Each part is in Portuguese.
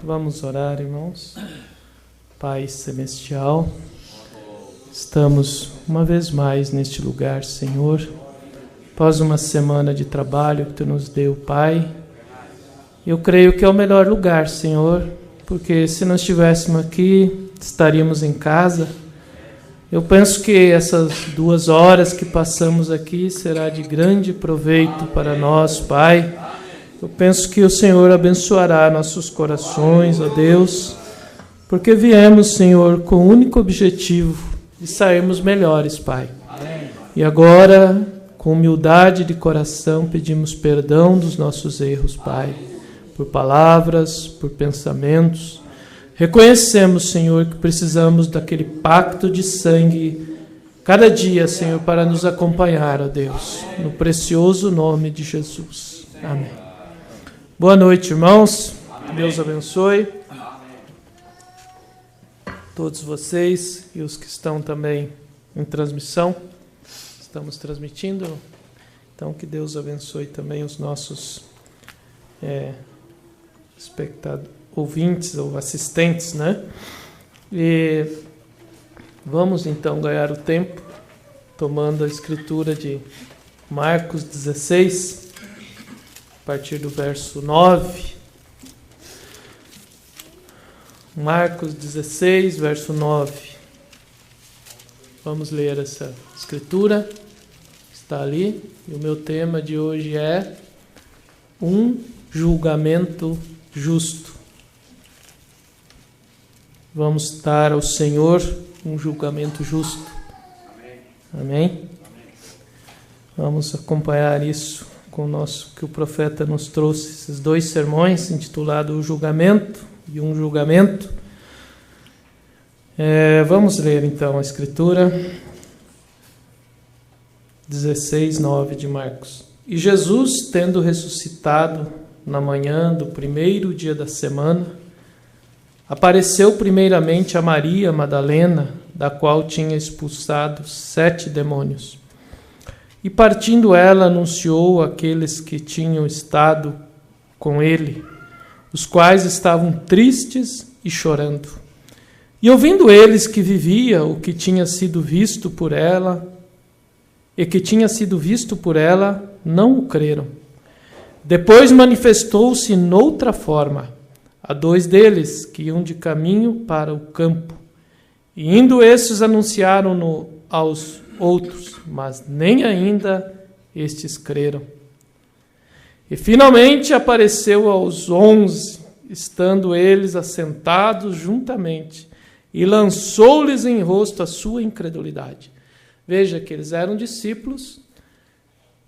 Vamos orar, irmãos. Pai Celestial, estamos uma vez mais neste lugar, Senhor, após uma semana de trabalho que Tu nos deu, Pai. Eu creio que é o melhor lugar, Senhor, porque se nós estivéssemos aqui, estaríamos em casa. Eu penso que essas 2 horas que passamos aqui será de grande proveito para nós, Pai. Eu penso que o Senhor abençoará nossos corações, ó Deus, porque viemos, Senhor, com o único objetivo de sairmos melhores, Pai. E agora, com humildade de coração, pedimos perdão dos nossos erros, Pai, por palavras, por pensamentos. Reconhecemos, Senhor, que precisamos daquele pacto de sangue cada dia, Senhor, para nos acompanhar, ó Deus, no precioso nome de Jesus. Amém. Boa noite, irmãos. Deus abençoe todos vocês e os que estão também em transmissão. Estamos transmitindo, então que Deus abençoe também os nossos ouvintes ou assistentes, né? E vamos então ganhar o tempo tomando a escritura de Marcos 16, a partir do verso 9. Marcos 16, verso 9. Vamos ler essa escritura. Está ali. E o meu tema de hoje é um julgamento justo. Vamos dar ao Senhor um julgamento justo. Amém? Vamos acompanhar isso com que o profeta nos trouxe, esses 2 sermões, intitulados O Julgamento e Um Julgamento. Vamos ler então a escritura 16:9 de Marcos. E Jesus, tendo ressuscitado na manhã do 1º dia da semana, apareceu primeiramente a Maria Madalena, da qual tinha expulsado 7 demônios. E partindo ela, anunciou àqueles que tinham estado com ele, os quais estavam tristes e chorando. E ouvindo eles que vivia o que tinha sido visto por ela, não o creram. Depois manifestou-se noutra forma a 2 deles que iam de caminho para o campo. E indo estes anunciaram-no aos outros, mas nem ainda estes creram. E finalmente apareceu aos 11, estando eles assentados juntamente, e lançou-lhes em rosto a sua incredulidade. Veja que eles eram discípulos,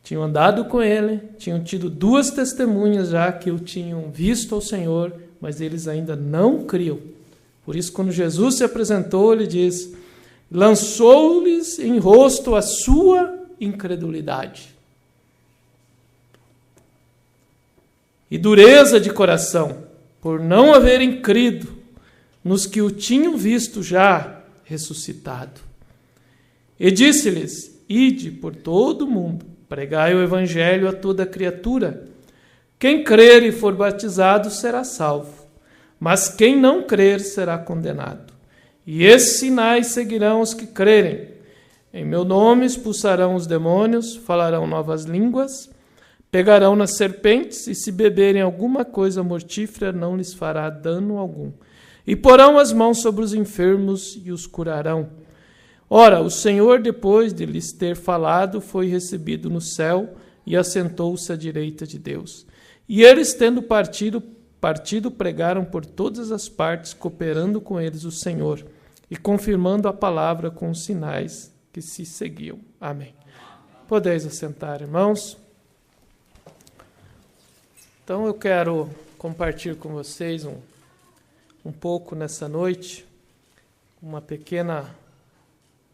tinham andado com ele, tinham tido 2 testemunhas já que o tinham visto ao Senhor, mas eles ainda não criam. Por isso, quando Jesus se apresentou, ele diz: lançou-lhes em rosto a sua incredulidade e dureza de coração, por não haverem crido nos que o tinham visto já ressuscitado. E disse-lhes: ide por todo o mundo, pregai o evangelho a toda criatura. Quem crer e for batizado será salvo, mas quem não crer será condenado. E esses sinais seguirão os que crerem. Em meu nome expulsarão os demônios, falarão novas línguas, pegarão nas serpentes, e se beberem alguma coisa mortífera, não lhes fará dano algum. E porão as mãos sobre os enfermos e os curarão. Ora, o Senhor, depois de lhes ter falado, foi recebido no céu e assentou-se à direita de Deus. E eles, tendo partido, pregaram por todas as partes, cooperando com eles o Senhor e confirmando a palavra com os sinais que se seguiam. Amém. Podeis assentar, irmãos. Então eu quero compartilhar com vocês um pouco nessa noite, uma pequena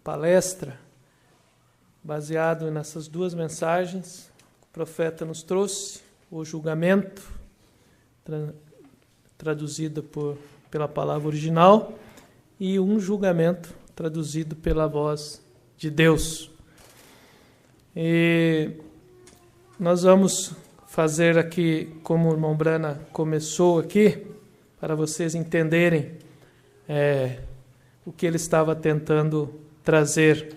palestra baseado nessas 2 mensagens que o profeta nos trouxe: o julgamento, traduzida pela palavra original, e um julgamento traduzido pela voz de Deus. E nós vamos fazer aqui, como o irmão Brana começou aqui, para vocês entenderem o que ele estava tentando trazer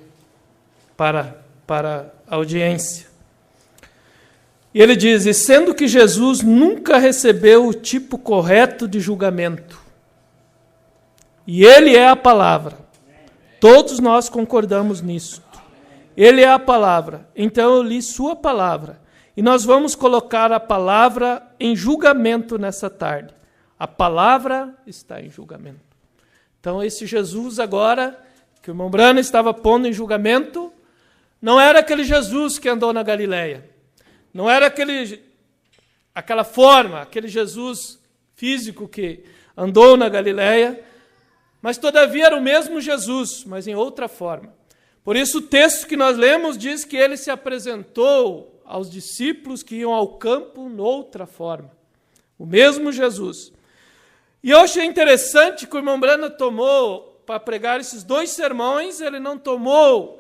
para a audiência. E ele diz: e sendo que Jesus nunca recebeu o tipo correto de julgamento, e ele é a palavra, todos nós concordamos nisso, ele é a palavra, então eu li sua palavra, e nós vamos colocar a palavra em julgamento nessa tarde. A palavra está em julgamento. Então esse Jesus agora, que o irmão Brano estava pondo em julgamento, não era aquele Jesus que andou na Galileia. Não era aquela forma, aquele Jesus físico que andou na Galileia, mas todavia era o mesmo Jesus, mas em outra forma. Por isso o texto que nós lemos diz que ele se apresentou aos discípulos que iam ao campo noutra forma. O mesmo Jesus. E eu achei interessante que o irmão Brana tomou, para pregar esses 2 sermões, ele não tomou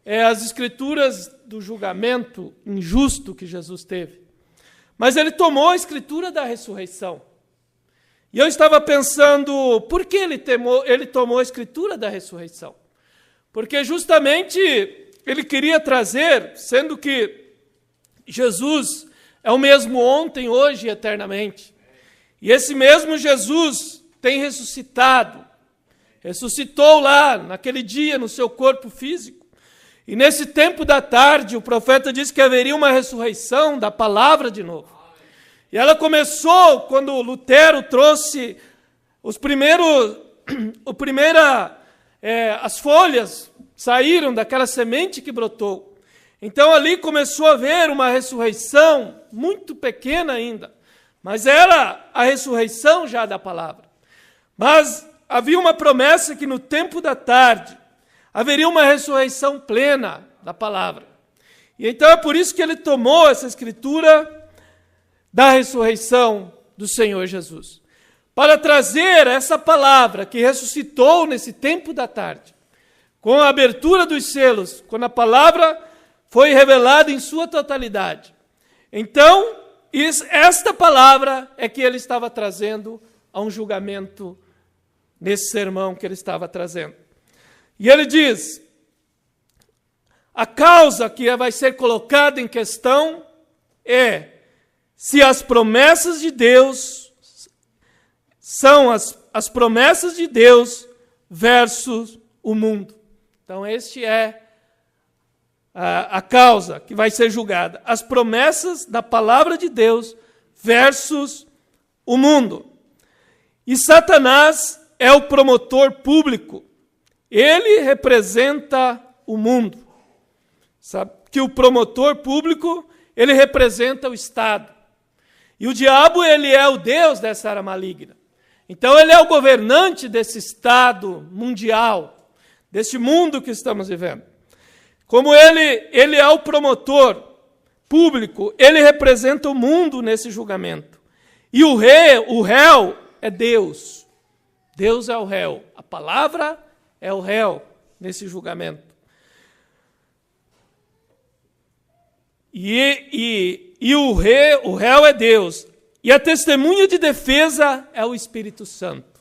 as escrituras do julgamento injusto que Jesus teve. Mas ele tomou a escritura da ressurreição. E eu estava pensando, por que ele tomou a escritura da ressurreição? Porque justamente ele queria trazer, sendo que Jesus é o mesmo ontem, hoje e eternamente. E esse mesmo Jesus tem ressuscitado. Ressuscitou lá, naquele dia, no seu corpo físico. E nesse tempo da tarde, o profeta disse que haveria uma ressurreição da palavra de novo. E ela começou quando Lutero trouxe as folhas saíram daquela semente que brotou. Então ali começou a haver uma ressurreição muito pequena ainda, mas era a ressurreição já da palavra. Mas havia uma promessa que no tempo da tarde haveria uma ressurreição plena da palavra. E então é por isso que ele tomou essa escritura da ressurreição do Senhor Jesus, para trazer essa palavra que ressuscitou nesse tempo da tarde, com a abertura dos selos, quando a palavra foi revelada em sua totalidade. Então, esta palavra é que ele estava trazendo a um julgamento nesse sermão que ele estava trazendo. E ele diz, a causa que vai ser colocada em questão é se as promessas de Deus são as promessas de Deus versus o mundo. Então, este é a causa que vai ser julgada. As promessas da palavra de Deus versus o mundo. E Satanás é o promotor público. Ele representa o mundo. Sabe que o promotor público, ele representa o Estado. E o diabo, ele é o Deus dessa era maligna. Então, ele é o governante desse Estado mundial, desse mundo que estamos vivendo. Como ele é o promotor público, ele representa o mundo nesse julgamento. E o réu é Deus. Deus é o réu. A palavra é o réu nesse julgamento. E o réu é Deus. E a testemunha de defesa é o Espírito Santo.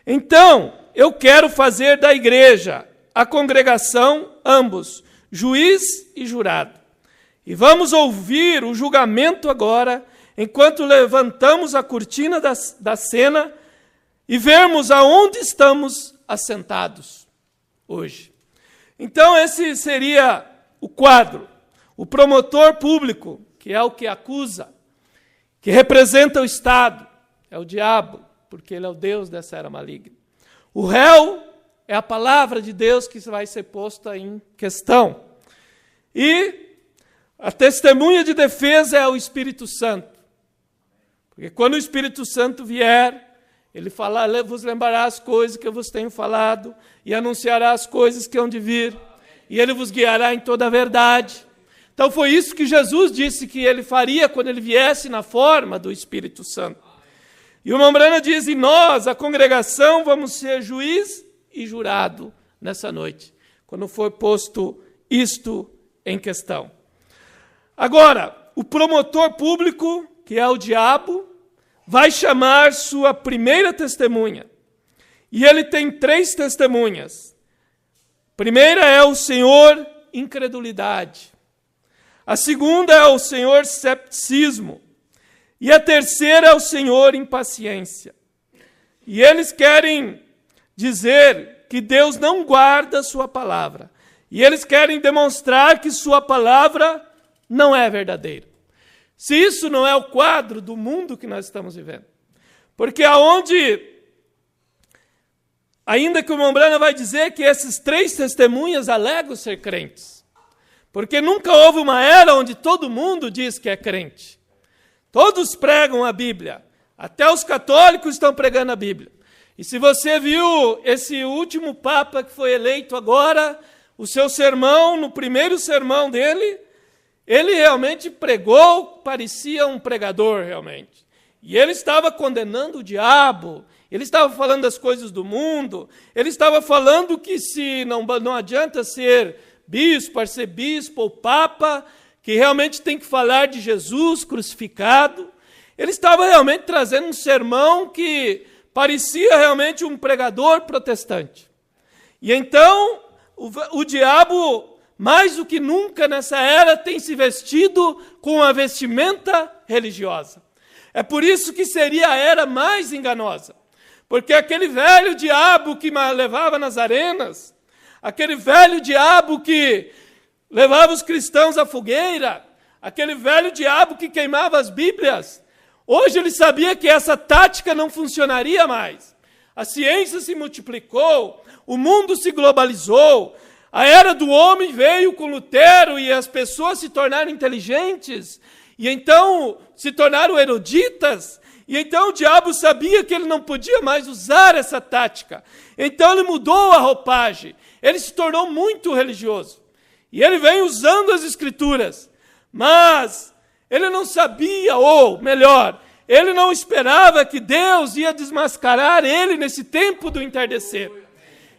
Então, eu quero fazer da igreja, a congregação, ambos, juiz e jurado. E vamos ouvir o julgamento agora, enquanto levantamos a cortina da cena e vermos aonde estamos assentados hoje. Então, esse seria o quadro. O promotor público, que é o que acusa, que representa o Estado, é o diabo, porque ele é o Deus dessa era maligna. O réu é a palavra de Deus que vai ser posta em questão. E a testemunha de defesa é o Espírito Santo. Porque quando o Espírito Santo vier, ele vos lembrará as coisas que eu vos tenho falado, e anunciará as coisas que hão de vir, e ele vos guiará em toda a verdade. Então foi isso que Jesus disse que ele faria quando ele viesse na forma do Espírito Santo. E o irmão Brana diz, e nós, a congregação, vamos ser juiz e jurado nessa noite, quando for posto isto em questão. Agora, o promotor público, que é o diabo, vai chamar sua primeira testemunha. E ele tem 3 testemunhas. A primeira é o senhor incredulidade. A segunda é o senhor cepticismo. E a terceira é o senhor impaciência. E eles querem dizer que Deus não guarda sua palavra. E eles querem demonstrar que sua palavra não é verdadeira. Se isso não é o quadro do mundo que nós estamos vivendo. Porque ainda que o irmão Branham vai dizer que esses 3 testemunhas alegam ser crentes. Porque nunca houve uma era onde todo mundo diz que é crente. Todos pregam a Bíblia. Até os católicos estão pregando a Bíblia. E se você viu esse último Papa que foi eleito agora, o seu sermão, no primeiro sermão dele, ele realmente pregou, parecia um pregador realmente. E ele estava condenando o diabo, ele estava falando das coisas do mundo, ele estava falando que se não adianta ser bispo, arcebispo ou papa, que realmente tem que falar de Jesus crucificado. Ele estava realmente trazendo um sermão que parecia realmente um pregador protestante. E então, o diabo, mais do que nunca nessa era, tem se vestido com a vestimenta religiosa. É por isso que seria a era mais enganosa. Porque aquele velho diabo que levava nas arenas, aquele velho diabo que levava os cristãos à fogueira, aquele velho diabo que queimava as Bíblias, hoje ele sabia que essa tática não funcionaria mais. A ciência se multiplicou, o mundo se globalizou, a era do homem veio com Lutero e as pessoas se tornaram inteligentes, e então se tornaram eruditas, e então o diabo sabia que ele não podia mais usar essa tática. Então ele mudou a roupagem, ele se tornou muito religioso. E ele vem usando as Escrituras, mas ele não sabia, ou melhor, ele não esperava que Deus ia desmascarar ele nesse tempo do entardecer.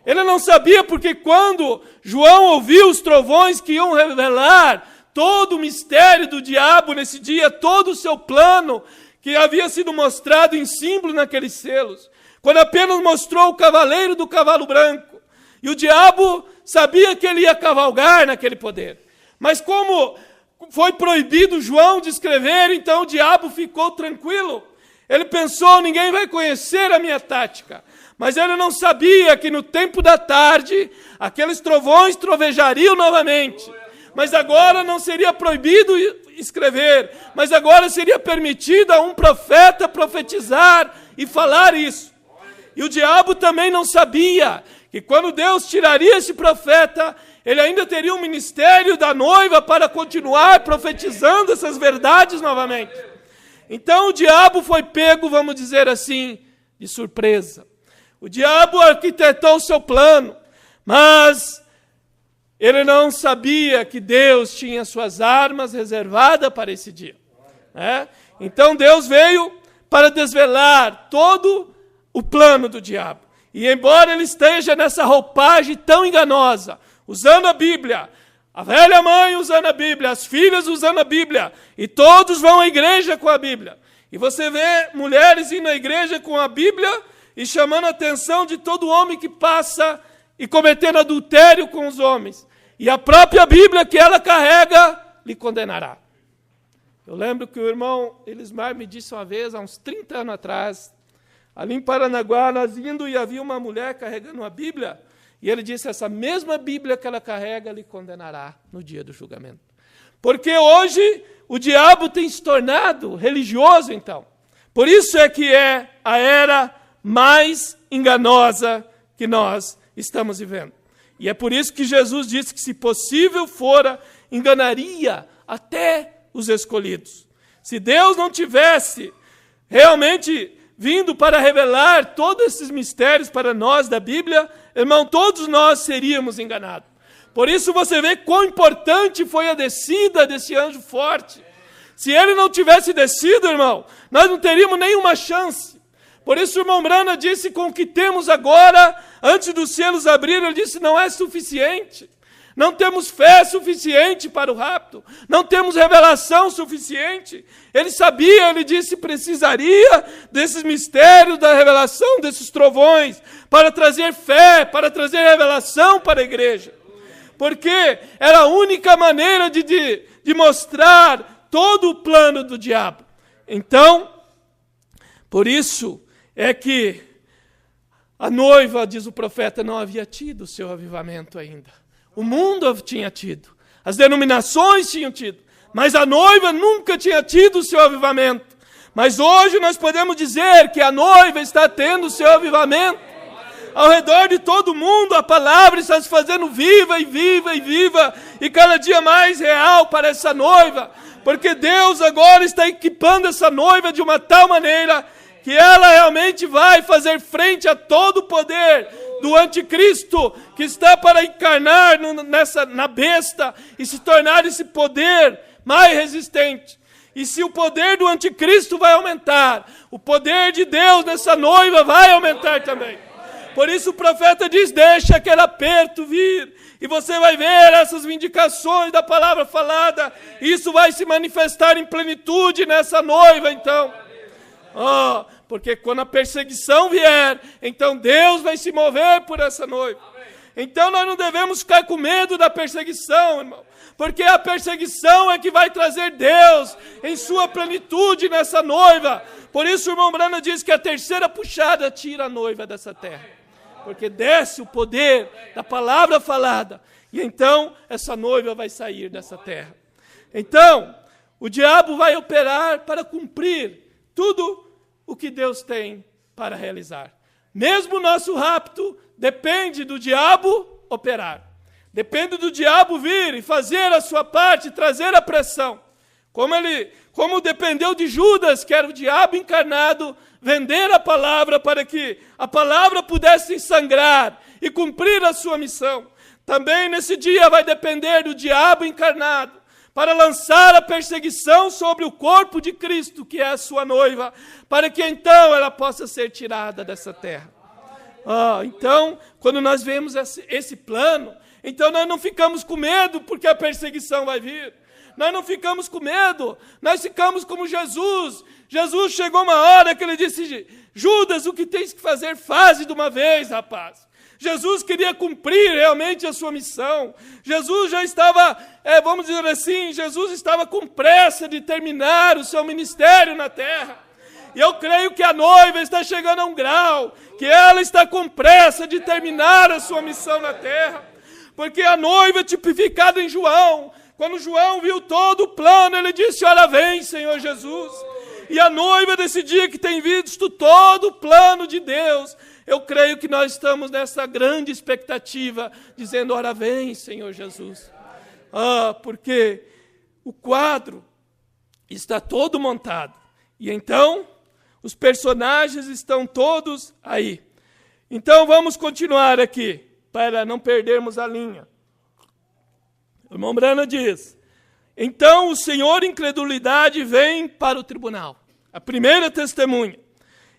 Ele não sabia porque quando João ouviu os trovões que iam revelar todo o mistério do diabo nesse dia, todo o seu plano que havia sido mostrado em símbolo naqueles selos, quando apenas mostrou o cavaleiro do cavalo branco, e o diabo sabia que ele ia cavalgar naquele poder. Mas como foi proibido João de escrever, então o diabo ficou tranquilo. Ele pensou, ninguém vai conhecer a minha tática. Mas ele não sabia que no tempo da tarde, aqueles trovões trovejariam novamente. Mas agora não seria proibido escrever, mas agora seria permitido a um profeta profetizar e falar isso. E o diabo também não sabia que quando Deus tiraria esse profeta, ele ainda teria um ministério da noiva para continuar profetizando essas verdades novamente. Então o diabo foi pego, vamos dizer assim, de surpresa. O diabo arquitetou o seu plano, mas ele não sabia que Deus tinha suas armas reservadas para esse dia. Então Deus veio para desvelar todo o plano do diabo. E embora ele esteja nessa roupagem tão enganosa, usando a Bíblia, a velha mãe usando a Bíblia, as filhas usando a Bíblia, e todos vão à igreja com a Bíblia. E você vê mulheres indo à igreja com a Bíblia e chamando a atenção de todo homem que passa e cometendo adultério com os homens. E a própria Bíblia que ela carrega lhe condenará. Eu lembro que o irmão Elismar me disse uma vez, há uns 30 anos atrás, ali em Paranaguá, nós indo e havia uma mulher carregando uma Bíblia, e ele disse, essa mesma Bíblia que ela carrega lhe condenará no dia do julgamento. Porque hoje o diabo tem se tornado religioso, então. Por isso é que é a era mais enganosa que nós estamos vivendo. E é por isso que Jesus disse que, se possível fora, enganaria até os escolhidos. Se Deus não tivesse realmente vindo para revelar todos esses mistérios para nós da Bíblia, irmão, todos nós seríamos enganados. Por isso você vê quão importante foi a descida desse anjo forte. Se ele não tivesse descido, irmão, nós não teríamos nenhuma chance. Por isso o irmão Branham disse, com o que temos agora, antes dos selos abrirem, ele disse, não é suficiente. Não temos fé suficiente para o rapto. Não temos revelação suficiente. Ele sabia, ele disse, precisaria desses mistérios da revelação, desses trovões, para trazer fé, para trazer revelação para a igreja. Porque era a única maneira de mostrar todo o plano do diabo. Então, por isso é que a noiva, diz o profeta, não havia tido o seu avivamento ainda. O mundo tinha tido, as denominações tinham tido, mas a noiva nunca tinha tido o seu avivamento. Mas hoje nós podemos dizer que a noiva está tendo o seu avivamento. Ao redor de todo mundo, a palavra está se fazendo viva e viva e viva, e cada dia mais real para essa noiva, porque Deus agora está equipando essa noiva de uma tal maneira que ela realmente vai fazer frente a todo o poder do anticristo, que está para encarnar na besta e se tornar esse poder mais resistente. E se o poder do anticristo vai aumentar, o poder de Deus nessa noiva vai aumentar também. Por isso o profeta diz, deixa aquele aperto vir, e você vai ver essas vindicações da palavra falada, isso vai se manifestar em plenitude nessa noiva então. Porque quando a perseguição vier, então Deus vai se mover por essa noiva. Então nós não devemos ficar com medo da perseguição, irmão, porque a perseguição é que vai trazer Deus em sua plenitude nessa noiva. Por isso o irmão Branham diz que a terceira puxada tira a noiva dessa terra, porque desce o poder da palavra falada, e então essa noiva vai sair dessa terra. Então, o diabo vai operar para cumprir tudo o que Deus tem para realizar. Mesmo o nosso rapto depende do diabo operar. Depende do diabo vir e fazer a sua parte, trazer a pressão. Como dependeu de Judas, que era o diabo encarnado, vender a palavra para que a palavra pudesse sangrar e cumprir a sua missão. Também nesse dia vai depender do diabo encarnado, para lançar a perseguição sobre o corpo de Cristo, que é a sua noiva, para que então ela possa ser tirada dessa terra. Então, quando nós vemos esse plano, então nós não ficamos com medo porque a perseguição vai vir. Nós não ficamos com medo, nós ficamos como Jesus. Jesus chegou uma hora que ele disse, Judas, o que tens que fazer, faze de uma vez, rapaz. Jesus queria cumprir realmente a sua missão. Jesus já estava, vamos dizer assim, Jesus estava com pressa de terminar o seu ministério na terra. E eu creio que a noiva está chegando a um grau que ela está com pressa de terminar a sua missão na terra. Porque a noiva é tipificada em João. Quando João viu todo o plano, ele disse, ora vem, Senhor Jesus. E a noiva desse dia que tem visto todo o plano de Deus, eu creio que nós estamos nessa grande expectativa, dizendo, ora vem, Senhor Jesus. Porque o quadro está todo montado. E então, os personagens estão todos aí. Então, vamos continuar aqui, para não perdermos a linha. O irmão Branham diz, então o senhor incredulidade vem para o tribunal. A primeira testemunha.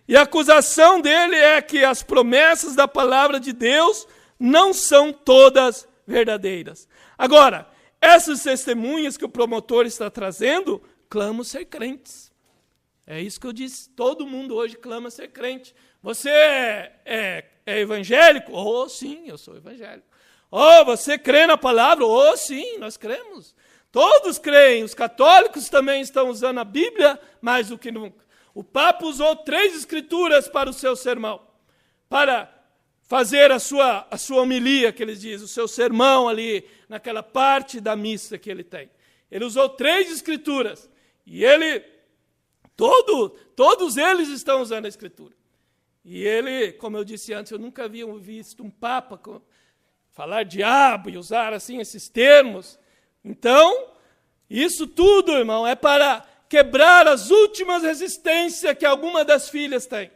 E a acusação dele é que as promessas da palavra de Deus não são todas verdadeiras. Agora, essas testemunhas que o promotor está trazendo, clamam ser crentes. É isso que eu disse, todo mundo hoje clama ser crente. Você é evangélico? Oh, sim, eu sou evangélico. Oh, você crê na palavra? Oh, sim, nós cremos. Todos creem, os católicos também estão usando a Bíblia mais do que nunca. O Papa usou 3 escrituras para o seu sermão, para fazer a sua homilia, que eles dizem, o seu sermão ali, naquela parte da missa que ele tem. Ele usou 3 escrituras, e todos eles estão usando a escritura. E ele, como eu disse antes, eu nunca havia visto um Papa falar diabo e usar assim esses termos. Então, isso tudo, irmão, é para quebrar as últimas resistências que alguma das filhas tem.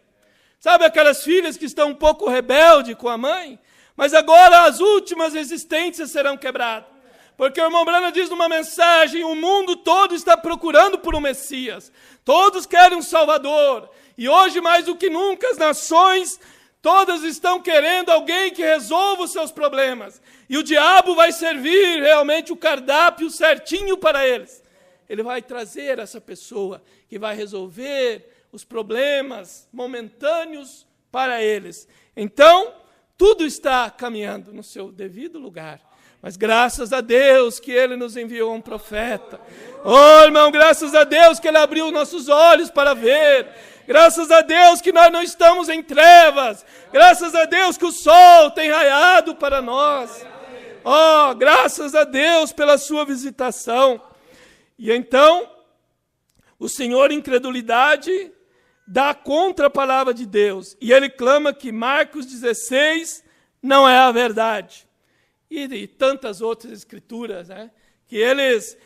Sabe aquelas filhas que estão um pouco rebeldes com a mãe? Mas agora as últimas resistências serão quebradas. Porque o irmão Branham diz numa mensagem, o mundo todo está procurando por um Messias. Todos querem um Salvador. E hoje, mais do que nunca, as nações Todas estão querendo alguém que resolva os seus problemas. E o diabo vai servir realmente o cardápio certinho para eles. Ele vai trazer essa pessoa que vai resolver os problemas momentâneos para eles. Então, tudo está caminhando no seu devido lugar. Mas graças a Deus que Ele nos enviou um profeta. Oh, irmão, graças a Deus que Ele abriu nossos olhos para ver. Graças a Deus que nós não estamos em trevas. Graças a Deus que o sol tem raiado para nós. Oh, graças a Deus pela sua visitação. E então, o Senhor, incredulidade, dá contra a palavra de Deus. E ele clama que Marcos 16 não é a verdade. E tantas outras escrituras, né? Que eles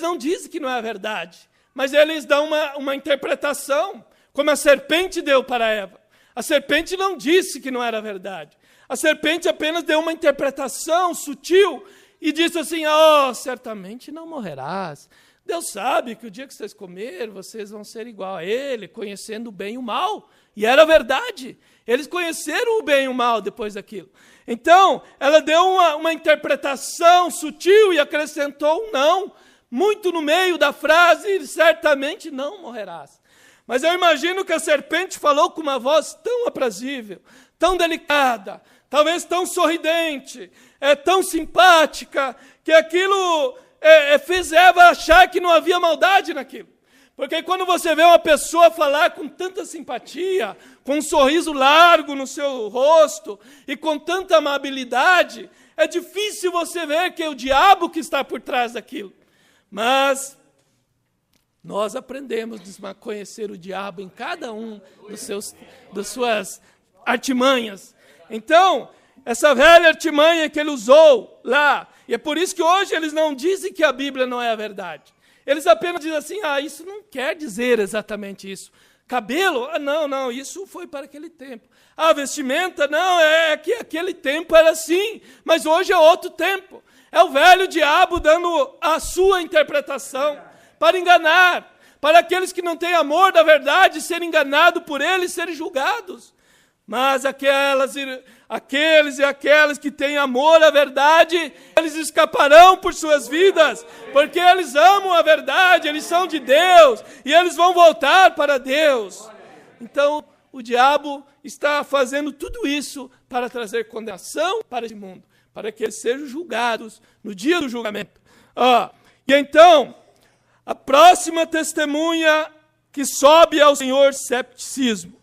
não dizem que não é a verdade, mas eles dão uma interpretação, como a serpente deu para Eva. A serpente não disse que não era verdade. A serpente apenas deu uma interpretação sutil e disse assim, certamente não morrerás. Deus sabe que o dia que vocês comerem, vocês vão ser igual a Ele, conhecendo o bem e o mal. E era verdade. Eles conheceram o bem e o mal depois daquilo. Então, ela deu uma interpretação sutil e acrescentou um não, muito no meio da frase, certamente não morrerás. Mas eu imagino que a serpente falou com uma voz tão aprazível, tão delicada, talvez tão sorridente, tão simpática, que aquilo fez Eva achar que não havia maldade naquilo. Porque quando você vê uma pessoa falar com tanta simpatia, com um sorriso largo no seu rosto e com tanta amabilidade, é difícil você ver que é o diabo que está por trás daquilo. Mas nós aprendemos a conhecer o diabo em cada um das suas artimanhas. Então, essa velha artimanha que ele usou lá, e é por isso que hoje eles não dizem que a Bíblia não é a verdade. Eles apenas dizem assim, isso não quer dizer exatamente isso. Cabelo? Não, isso foi para aquele tempo. Vestimenta? Não, é que aquele tempo era assim, mas hoje é outro tempo. É o velho diabo dando a sua interpretação para enganar, para aqueles que não têm amor da verdade serem enganados por ele e serem julgados. Mas aqueles e aquelas que têm amor à verdade, eles escaparão por suas vidas, porque eles amam a verdade, eles são de Deus, e eles vão voltar para Deus. Então, o diabo está fazendo tudo isso para trazer condenação para esse mundo, para que eles sejam julgados no dia do julgamento. E então, a próxima testemunha que sobe ao Senhor, cepticismo.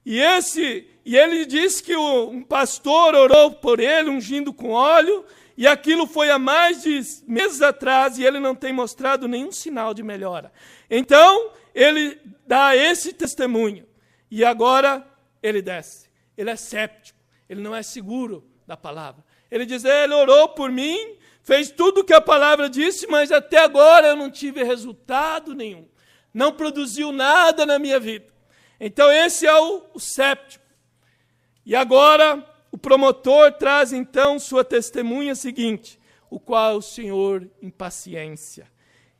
E ele diz que um pastor orou por ele, ungindo com óleo, e aquilo foi há mais de meses atrás, e ele não tem mostrado nenhum sinal de melhora. Então, ele dá esse testemunho, e agora ele desce. Ele é séptico, ele não é seguro da palavra. Ele diz, ele orou por mim, fez tudo o que a palavra disse, mas até agora eu não tive resultado nenhum. Não produziu nada na minha vida. Então, esse é o séptico. E agora, o promotor traz, então, sua testemunha seguinte, o qual o Senhor, em paciência.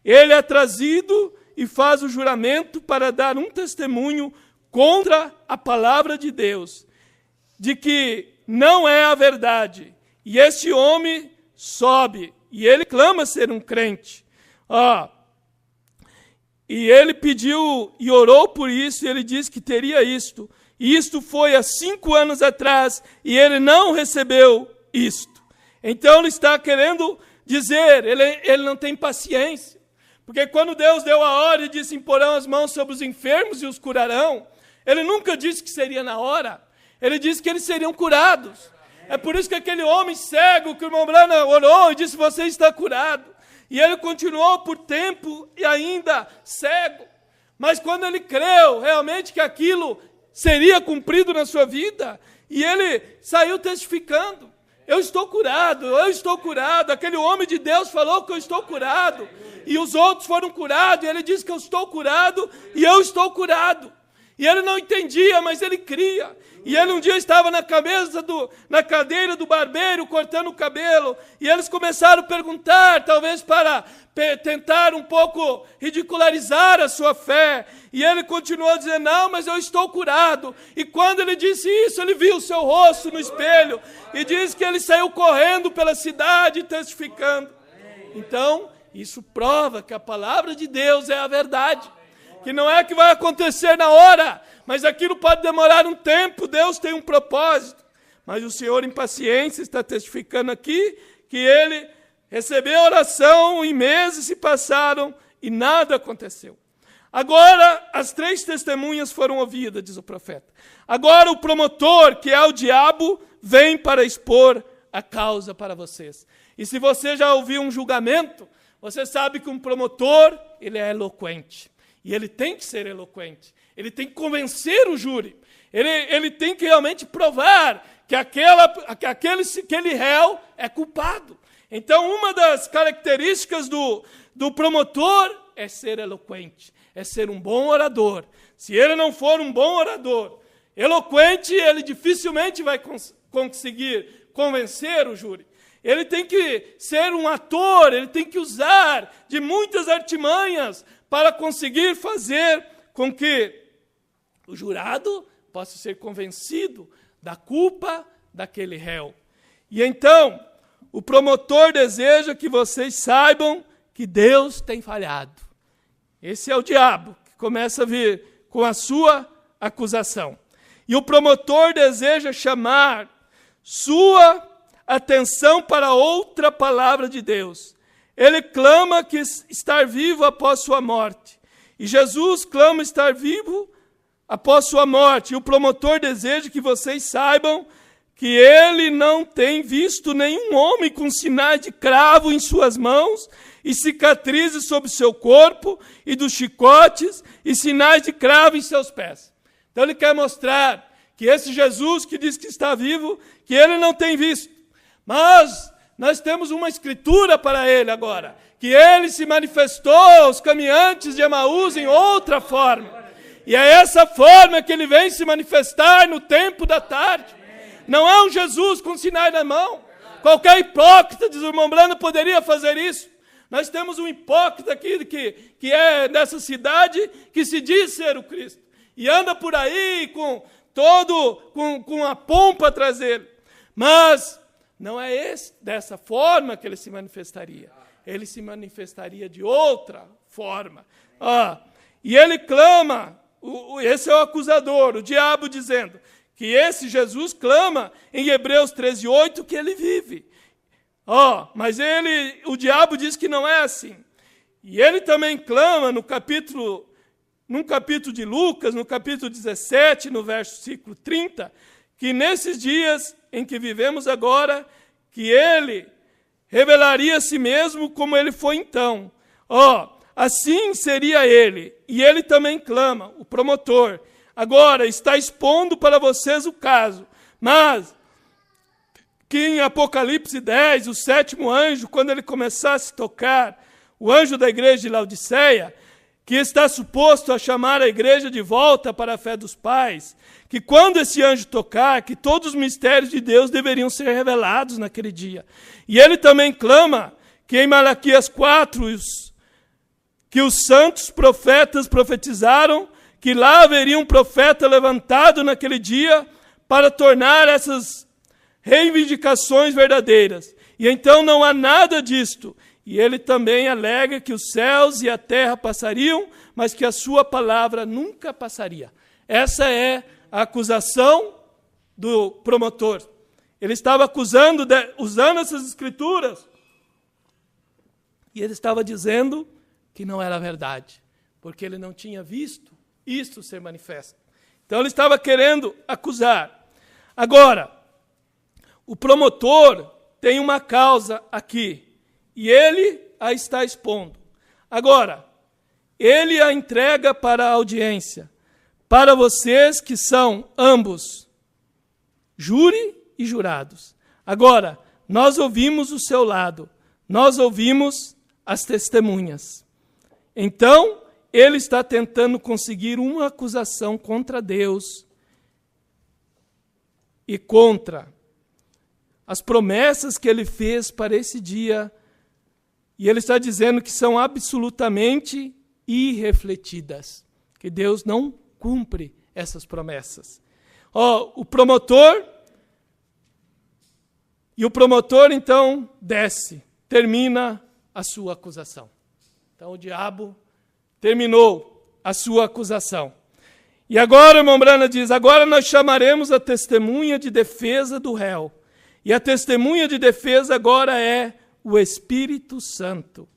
Ele é trazido e faz o juramento para dar um testemunho contra a palavra de Deus, de que não é a verdade. E este homem sobe, e ele clama ser um crente. E ele pediu e orou por isso, e ele disse que teria isto. E isto foi há 5 anos atrás, e ele não recebeu isto. Então ele está querendo dizer, ele não tem paciência. Porque quando Deus deu a ordem e disse, imporão as mãos sobre os enfermos e os curarão, ele nunca disse que seria na hora. Ele disse que eles seriam curados. É por isso que aquele homem cego, que o irmão Brana orou e disse, você está curado. E ele continuou por tempo e ainda cego. Mas quando ele creu realmente que aquilo seria cumprido na sua vida, e ele saiu testificando, eu estou curado, aquele homem de Deus falou que eu estou curado, e os outros foram curados, e ele disse que eu estou curado, e eu estou curado. E ele não entendia, mas ele cria. E ele um dia estava na cadeira do barbeiro, cortando o cabelo, e eles começaram a perguntar, talvez para tentar um pouco ridicularizar a sua fé. E ele continuou dizendo, não, mas eu estou curado. E quando ele disse isso, ele viu o seu rosto no espelho, e diz que ele saiu correndo pela cidade, testificando. Então, isso prova que a palavra de Deus é a verdade. Que não é que vai acontecer na hora, mas aquilo pode demorar um tempo, Deus tem um propósito. Mas o Senhor, em paciência, está testificando aqui que ele recebeu oração e meses se passaram e nada aconteceu. Agora, as 3 testemunhas foram ouvidas, diz o profeta. Agora o promotor, que é o diabo, vem para expor a causa para vocês. E se você já ouviu um julgamento, você sabe que um promotor, ele é eloquente. E ele tem que ser eloquente. Ele tem que convencer o júri. Ele tem que realmente provar que aquele réu é culpado. Então, uma das características do promotor é ser eloquente, é ser um bom orador. Se ele não for um bom orador, eloquente, ele dificilmente vai conseguir convencer o júri. Ele tem que ser um ator, ele tem que usar de muitas artimanhas para conseguir fazer com que o jurado possa ser convencido da culpa daquele réu. E então, o promotor deseja que vocês saibam que Deus tem falhado. Esse é o diabo, que começa a vir com a sua acusação. E o promotor deseja chamar sua atenção para outra palavra de Deus. Ele clama que estar vivo após sua morte. E Jesus clama estar vivo após sua morte. E o promotor deseja que vocês saibam que ele não tem visto nenhum homem com sinais de cravo em suas mãos e cicatrizes sobre seu corpo e dos chicotes e sinais de cravo em seus pés. Então ele quer mostrar que esse Jesus que diz que está vivo, que ele não tem visto. Mas nós temos uma escritura para ele agora, que ele se manifestou aos caminhantes de Emaús em outra forma. E é essa forma que ele vem se manifestar no tempo da tarde. Não é um Jesus com sinais na mão. Qualquer hipócrita, diz o irmão Brando, poderia fazer isso. Nós temos um hipócrita aqui que é dessa cidade, que se diz ser o Cristo. E anda por aí com a pompa atrás dele. Mas não é dessa forma que ele se manifestaria. Ele se manifestaria de outra forma. E ele clama, esse é o acusador, o diabo, dizendo que esse Jesus clama em Hebreus 13:8 que ele vive. Mas o diabo diz que não é assim. E ele também clama num capítulo de Lucas, no capítulo 17, no versículo 30, que nesses dias em que vivemos agora, que ele revelaria a si mesmo como ele foi então. Assim seria ele. E ele também clama, o promotor. Agora está expondo para vocês o caso. Mas que em Apocalipse 10, o 7º anjo, quando ele começasse a tocar, o anjo da igreja de Laodiceia, que está suposto a chamar a igreja de volta para a fé dos pais, que quando esse anjo tocar, que todos os mistérios de Deus deveriam ser revelados naquele dia. E ele também clama que em Malaquias 4, que os santos profetas profetizaram que lá haveria um profeta levantado naquele dia para tornar essas reivindicações verdadeiras. E então não há nada disto. E ele também alega que os céus e a terra passariam, mas que a sua palavra nunca passaria. Essa é a acusação do promotor. Ele estava acusando, usando essas escrituras, e ele estava dizendo que não era verdade, porque ele não tinha visto isto ser manifesto. Então ele estava querendo acusar. Agora, o promotor tem uma causa aqui, e ele a está expondo. Agora, ele a entrega para a audiência, para vocês que são ambos, júri e jurados. Agora, nós ouvimos o seu lado, nós ouvimos as testemunhas. Então, ele está tentando conseguir uma acusação contra Deus e contra as promessas que ele fez para esse dia. E ele está dizendo que são absolutamente irrefletidas, que Deus não cumpre essas promessas. O promotor então desce, termina a sua acusação. Então o diabo terminou a sua acusação. E agora, irmão Brana diz, agora nós chamaremos a testemunha de defesa do réu. E a testemunha de defesa agora é o Espírito Santo.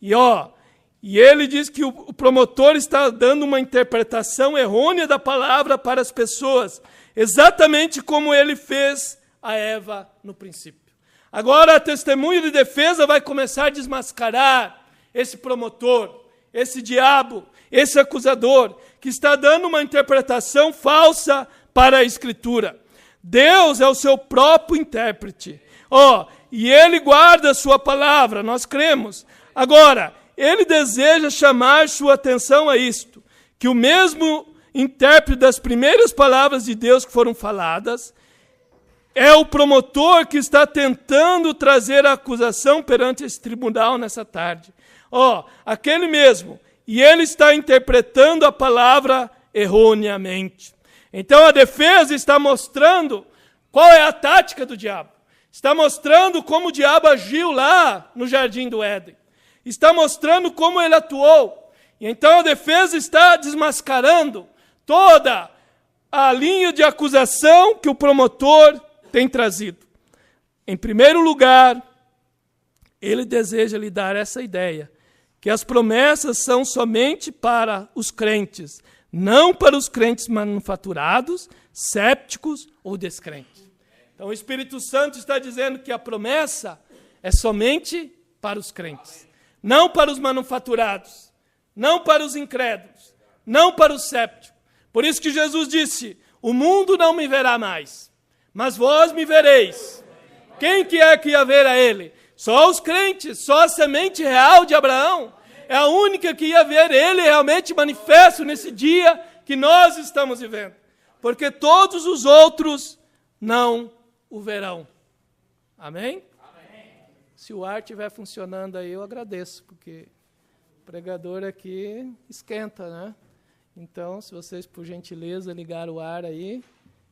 E ele diz que o promotor está dando uma interpretação errônea da palavra para as pessoas, exatamente como ele fez a Eva no princípio. Agora a testemunha de defesa vai começar a desmascarar esse promotor, esse diabo, esse acusador, que está dando uma interpretação falsa para a Escritura. Deus é o seu próprio intérprete. E ele guarda a sua palavra, nós cremos. Agora, ele deseja chamar sua atenção a isto, que o mesmo intérprete das primeiras palavras de Deus que foram faladas é o promotor que está tentando trazer a acusação perante esse tribunal nessa tarde. Aquele mesmo. E ele está interpretando a palavra erroneamente. Então a defesa está mostrando qual é a tática do diabo. Está mostrando como o diabo agiu lá no Jardim do Éden. Está mostrando como ele atuou. E então a defesa está desmascarando toda a linha de acusação que o promotor tem trazido. Em primeiro lugar, ele deseja lhe dar essa ideia, que as promessas são somente para os crentes, não para os crentes manufaturados, sépticos ou descrentes. Então o Espírito Santo está dizendo que a promessa é somente para os crentes, não para os manufaturados, não para os incrédulos, não para os sépticos. Por isso que Jesus disse, o mundo não me verá mais, mas vós me vereis. Quem que é que ia ver a ele? Só os crentes, só a semente real de Abraão é a única que ia ver ele realmente manifesto nesse dia que nós estamos vivendo. Porque todos os outros não o verão. Amém? Amém. Se o ar estiver funcionando aí, eu agradeço, porque o pregador aqui esquenta, né? Então, se vocês, por gentileza, ligarem o ar aí,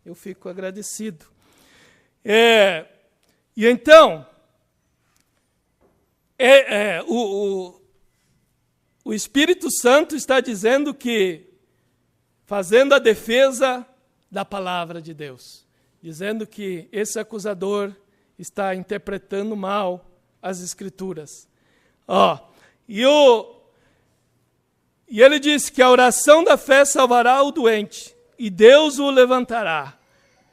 eu fico agradecido. E então, o Espírito Santo está dizendo que, fazendo a defesa da palavra de Deus, dizendo que esse acusador está interpretando mal as Escrituras. E ele disse que a oração da fé salvará o doente, e Deus o levantará.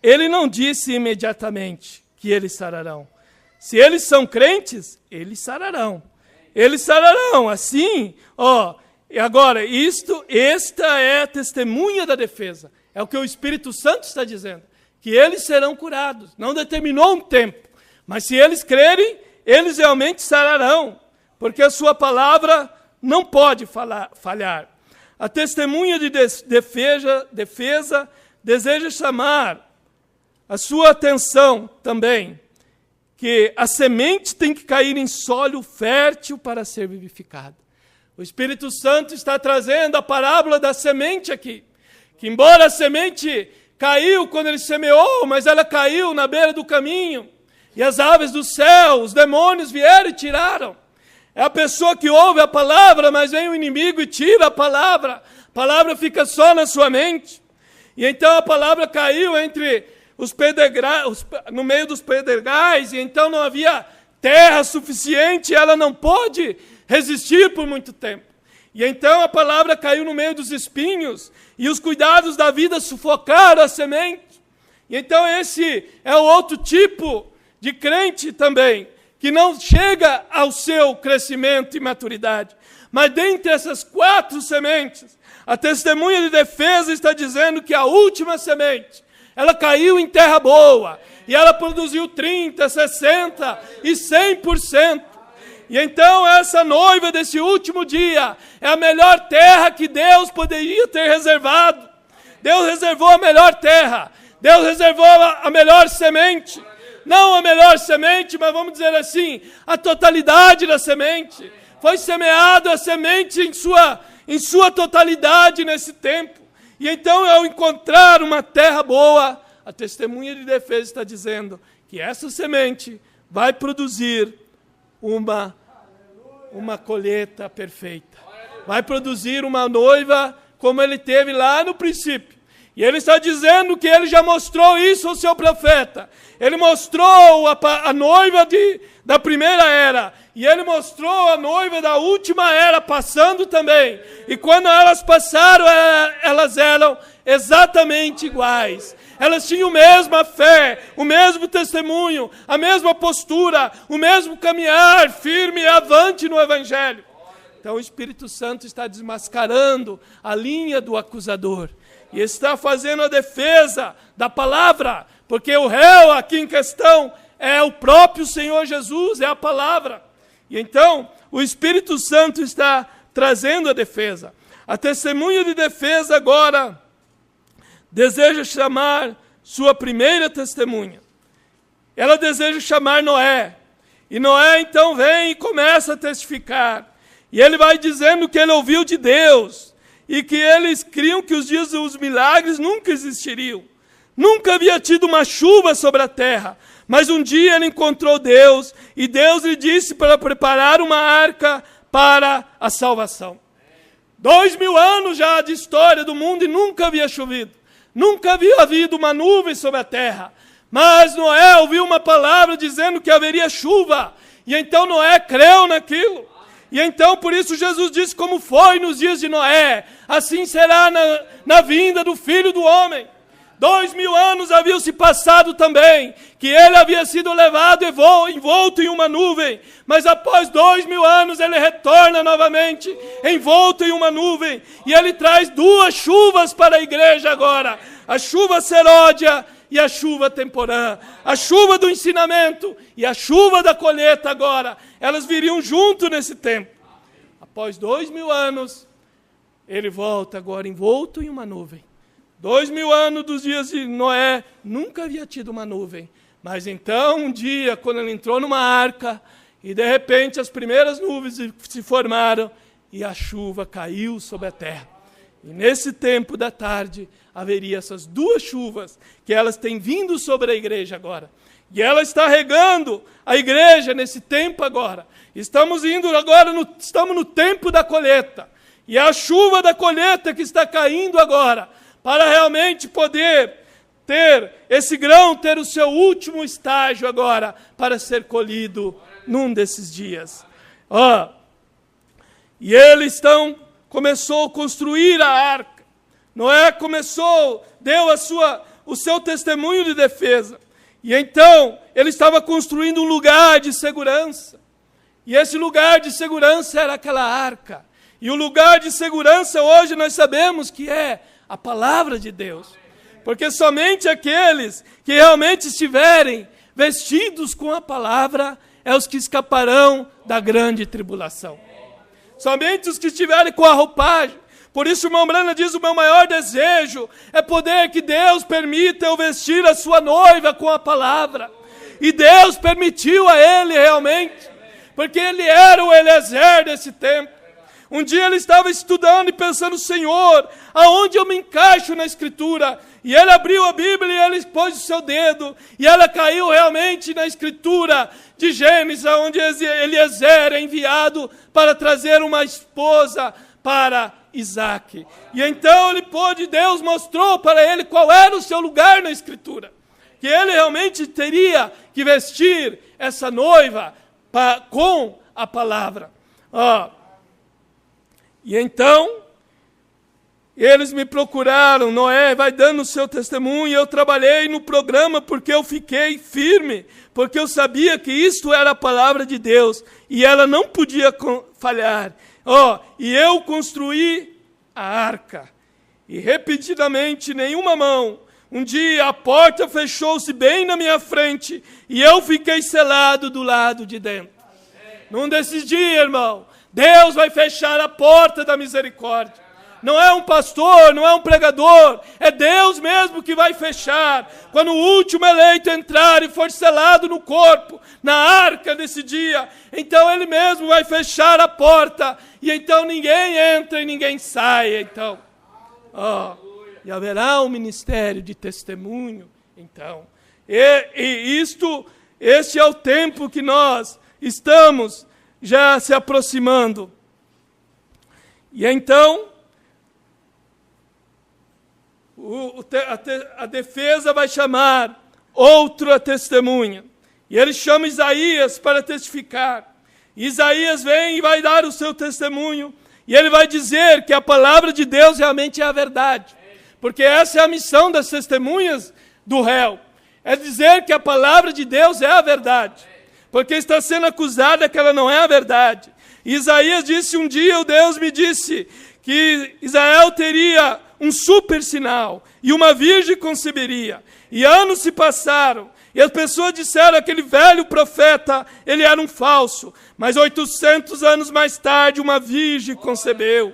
Ele não disse imediatamente que eles sararão. Se eles são crentes, eles sararão. Eles sararão, assim, e agora, esta é a testemunha da defesa. É o que o Espírito Santo está dizendo, que eles serão curados. Não determinou um tempo, mas se eles crerem, eles realmente sararão, porque a sua palavra não pode falhar. A testemunha de defesa deseja chamar a sua atenção também, que a semente tem que cair em solo fértil para ser vivificada. O Espírito Santo está trazendo a parábola da semente aqui, que embora a semente caiu quando ele semeou, mas ela caiu na beira do caminho, e as aves do céu, os demônios vieram e tiraram. É a pessoa que ouve a palavra, mas vem o inimigo e tira a palavra fica só na sua mente. E então a palavra caiu entre no meio dos pedregais, e então não havia terra suficiente, ela não pôde resistir por muito tempo. E então a palavra caiu no meio dos espinhos, e os cuidados da vida sufocaram a semente. E então esse é o outro tipo de crente também, que não chega ao seu crescimento e maturidade. Mas dentre essas 4 sementes, a testemunha de defesa está dizendo que a última semente, ela caiu em terra boa, e ela produziu 30%, 60% e 100%. E então essa noiva desse último dia é a melhor terra que Deus poderia ter reservado. Deus reservou a melhor terra. Deus reservou a melhor semente. Não a melhor semente, mas vamos dizer assim, a totalidade da semente. Foi semeado a semente em sua totalidade nesse tempo. E então, ao encontrar uma terra boa, a testemunha de defesa está dizendo que essa semente vai produzir uma colheita perfeita. Vai produzir uma noiva como ele teve lá no princípio. E ele está dizendo que ele já mostrou isso ao seu profeta. Ele mostrou a noiva da primeira era. E ele mostrou a noiva da última era passando também. E quando elas passaram, elas eram exatamente iguais. Elas tinham a mesma fé, o mesmo testemunho, a mesma postura, o mesmo caminhar firme e avante no Evangelho. Então o Espírito Santo está desmascarando a linha do acusador. E está fazendo a defesa da palavra, porque o réu aqui em questão é o próprio Senhor Jesus, é a palavra. E então, o Espírito Santo está trazendo a defesa. A testemunha de defesa agora deseja chamar sua primeira testemunha. Ela deseja chamar Noé. E Noé então vem e começa a testificar. E ele vai dizendo que ele ouviu de Deus. E que eles criam que os dias dos milagres nunca existiriam. Nunca havia tido uma chuva sobre a terra. Mas um dia ele encontrou Deus, e Deus lhe disse para preparar uma arca para a salvação. 2000 anos já de história do mundo e nunca havia chovido. Nunca havia havido uma nuvem sobre a terra. Mas Noé ouviu uma palavra dizendo que haveria chuva. E então Noé creu naquilo. E então, por isso, Jesus disse como foi nos dias de Noé, assim será na vinda do Filho do Homem. 2000 anos haviam se passado também, que ele havia sido levado e envolto em uma nuvem. Mas após 2000 anos ele retorna novamente, envolto em uma nuvem. E ele traz 2 chuvas para a igreja agora. A chuva seródia e a chuva temporã. A chuva do ensinamento e a chuva da colheita agora. Elas viriam junto nesse tempo. Após 2000 anos, ele volta agora envolto em uma nuvem. 2000 anos dos dias de Noé, nunca havia tido uma nuvem. Mas então, um dia, quando ele entrou numa arca, e de repente as primeiras nuvens se formaram, e a chuva caiu sobre a terra. E nesse tempo da tarde, haveria essas 2 chuvas, que elas têm vindo sobre a igreja agora. E ela está regando a igreja nesse tempo agora. Estamos no tempo da colheita. E é a chuva da colheita que está caindo agora, para realmente poder ter esse grão, ter o seu último estágio agora, para ser colhido num desses dias. E eles começou a construir a arca. Noé deu o seu testemunho de defesa. E então, ele estava construindo um lugar de segurança. E esse lugar de segurança era aquela arca. E o lugar de segurança hoje nós sabemos que é a palavra de Deus. Porque somente aqueles que realmente estiverem vestidos com a palavra é os que escaparão da grande tribulação. Somente os que estiverem com a roupagem. Por isso o irmão Brana diz, o meu maior desejo é poder que Deus permita eu vestir a sua noiva com a palavra. E Deus permitiu a ele realmente, porque ele era o Eliezer desse tempo. Um dia ele estava estudando e pensando, Senhor, aonde eu me encaixo na Escritura? E ele abriu a Bíblia e ele pôs o seu dedo, e ela caiu realmente na Escritura de Gênesis, onde Eliezer é enviado para trazer uma esposa para Isaac. E então Deus mostrou para ele qual era o seu lugar na Escritura. Que ele realmente teria que vestir essa noiva com a palavra. E então, eles me procuraram, Noé vai dando o seu testemunho, e eu trabalhei no programa porque eu fiquei firme, porque eu sabia que isto era a palavra de Deus, e ela não podia falhar. E eu construí a arca, e repetidamente, nenhuma mão. Um dia a porta fechou-se bem na minha frente, e eu fiquei selado do lado de dentro. Num desses dias, irmão, Deus vai fechar a porta da misericórdia. Não é um pastor, não é um pregador, é Deus mesmo que vai fechar. Quando o último eleito entrar e for selado no corpo, na arca desse dia, então Ele mesmo vai fechar a porta, e então ninguém entra e ninguém sai. Então, e haverá um ministério de testemunho. Então, este é o tempo que nós estamos já se aproximando. E então, a defesa vai chamar outra testemunha. E ele chama Isaías para testificar. Isaías vem e vai dar o seu testemunho. E ele vai dizer que a palavra de Deus realmente é a verdade. Porque essa é a missão das testemunhas do réu. É dizer que a palavra de Deus é a verdade. Porque está sendo acusada que ela não é a verdade. E Isaías disse um dia, Deus me disse que Israel teria um super sinal, e uma virgem conceberia. E anos se passaram, e as pessoas disseram, aquele velho profeta, ele era um falso. Mas 800 anos mais tarde, uma virgem concebeu.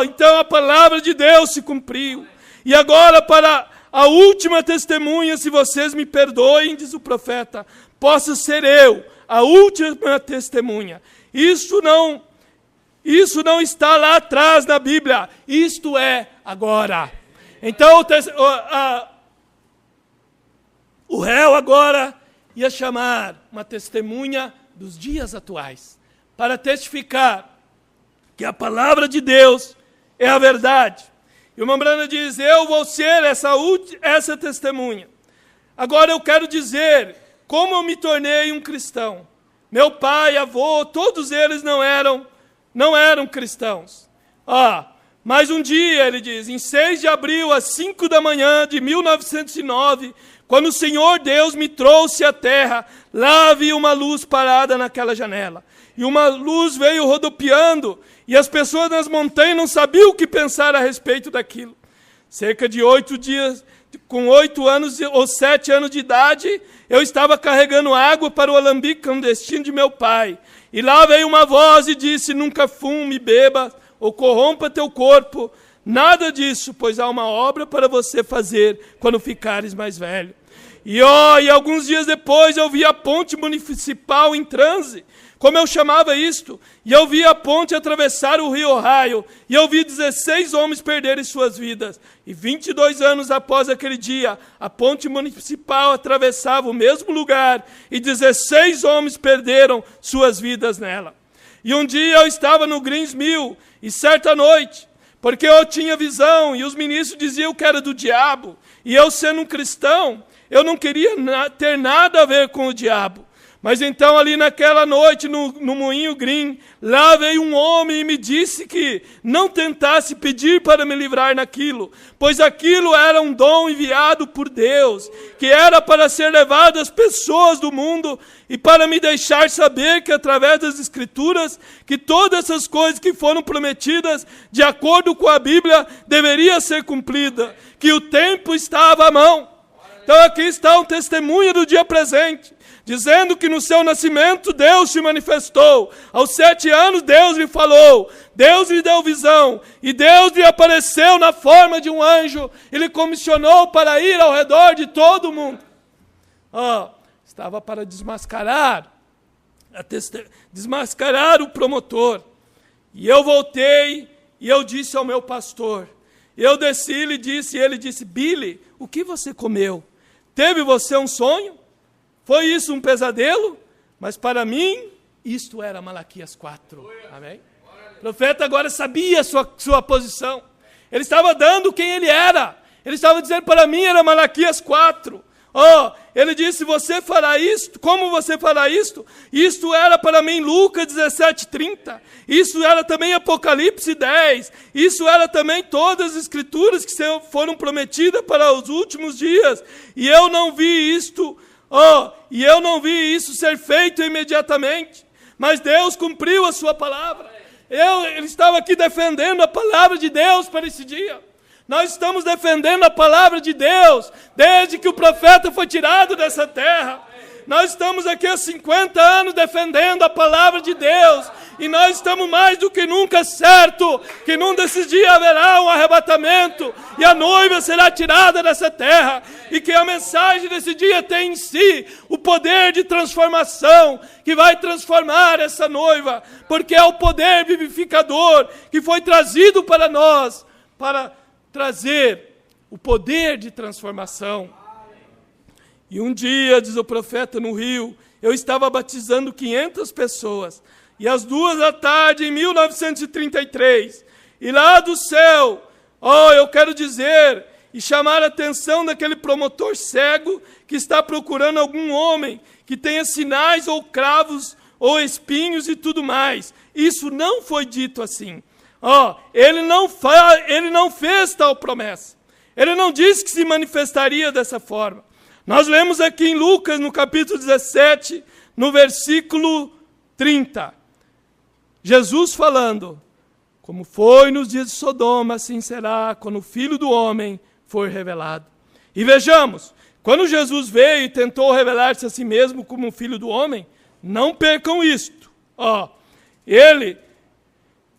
Então a palavra de Deus se cumpriu. E agora, para a última testemunha, se vocês me perdoem, diz o profeta, posso ser eu, a última testemunha. Isso não está lá atrás na Bíblia. Isto é agora. Então, o réu agora ia chamar uma testemunha dos dias atuais para testificar que a palavra de Deus é a verdade. E o Mambrana diz, eu vou ser essa testemunha. Agora eu quero dizer como eu me tornei um cristão. Meu pai, avô, todos eles não eram cristãos. Mas um dia, ele diz, em 6 de abril, às 5 da manhã de 1909, quando o Senhor Deus me trouxe à terra, lá havia uma luz parada naquela janela. E uma luz veio rodopiando, e as pessoas nas montanhas não sabiam o que pensar a respeito daquilo. Cerca de 8 dias, com 8 anos ou 7 anos de idade, eu estava carregando água para o alambique clandestino de meu pai. E lá veio uma voz e disse, nunca fume, beba, ou corrompa teu corpo. Nada disso, pois há uma obra para você fazer quando ficares mais velho. E alguns dias depois eu vi a ponte municipal em transe, como eu chamava isto, e eu vi a ponte atravessar o rio Ohio, e eu vi 16 homens perderem suas vidas. E 22 anos após aquele dia, a ponte municipal atravessava o mesmo lugar, e 16 homens perderam suas vidas nela. E um dia eu estava no Greens Mill, e certa noite, porque eu tinha visão, e os ministros diziam que era do diabo, e eu sendo um cristão, eu não queria ter nada a ver com o diabo. Mas então ali naquela noite, no Moinho Green, lá veio um homem e me disse que não tentasse pedir para me livrar naquilo, pois aquilo era um dom enviado por Deus, que era para ser levado às pessoas do mundo e para me deixar saber que através das Escrituras, que todas essas coisas que foram prometidas, de acordo com a Bíblia, deveria ser cumprida, que o tempo estava à mão. Então aqui está um testemunho do dia presente, dizendo que no seu nascimento Deus se manifestou. Aos 7 anos Deus lhe falou, Deus lhe deu visão, e Deus lhe apareceu na forma de um anjo, e lhe comissionou para ir ao redor de todo o mundo. Estava para desmascarar o promotor. E eu voltei, e eu disse ao meu pastor, eu desci e ele disse, Billy, o que você comeu? Teve você um sonho? Foi isso um pesadelo? Mas para mim, isto era Malaquias 4. Amém? O profeta agora sabia sua posição. Ele estava dando quem ele era. Ele estava dizendo para mim, era Malaquias 4. Ele disse, você fará isto? Como você fará isto? Isto era para mim Lucas 17:30. Isso era também Apocalipse 10. Isso era também todas as escrituras que foram prometidas para os últimos dias. E eu não vi isto, ser feito imediatamente. Mas Deus cumpriu a sua palavra. Ele estava aqui defendendo a palavra de Deus para esse dia. Nós estamos defendendo a palavra de Deus desde que o profeta foi tirado dessa terra. Nós estamos aqui há 50 anos defendendo a palavra de Deus. E nós estamos mais do que nunca certo que num desses dias haverá um arrebatamento. E a noiva será tirada dessa terra. E que a mensagem desse dia tem em si o poder de transformação. Que vai transformar essa noiva. Porque é o poder vivificador que foi trazido para nós. Para trazer o poder de transformação. E um dia, diz o profeta, no Rio, eu estava batizando 500 pessoas. E às 14h, em 1933, e lá do céu, eu quero dizer e chamar a atenção daquele promotor cego que está procurando algum homem que tenha sinais ou cravos ou espinhos e tudo mais. Isso não foi dito assim. Ele não fez tal promessa. Ele não disse que se manifestaria dessa forma. Nós lemos aqui em Lucas, no capítulo 17, no versículo 30. Jesus falando, como foi nos dias de Sodoma, assim será quando o Filho do Homem for revelado. E vejamos, quando Jesus veio e tentou revelar-se a si mesmo como o Filho do Homem, não percam isto. Ele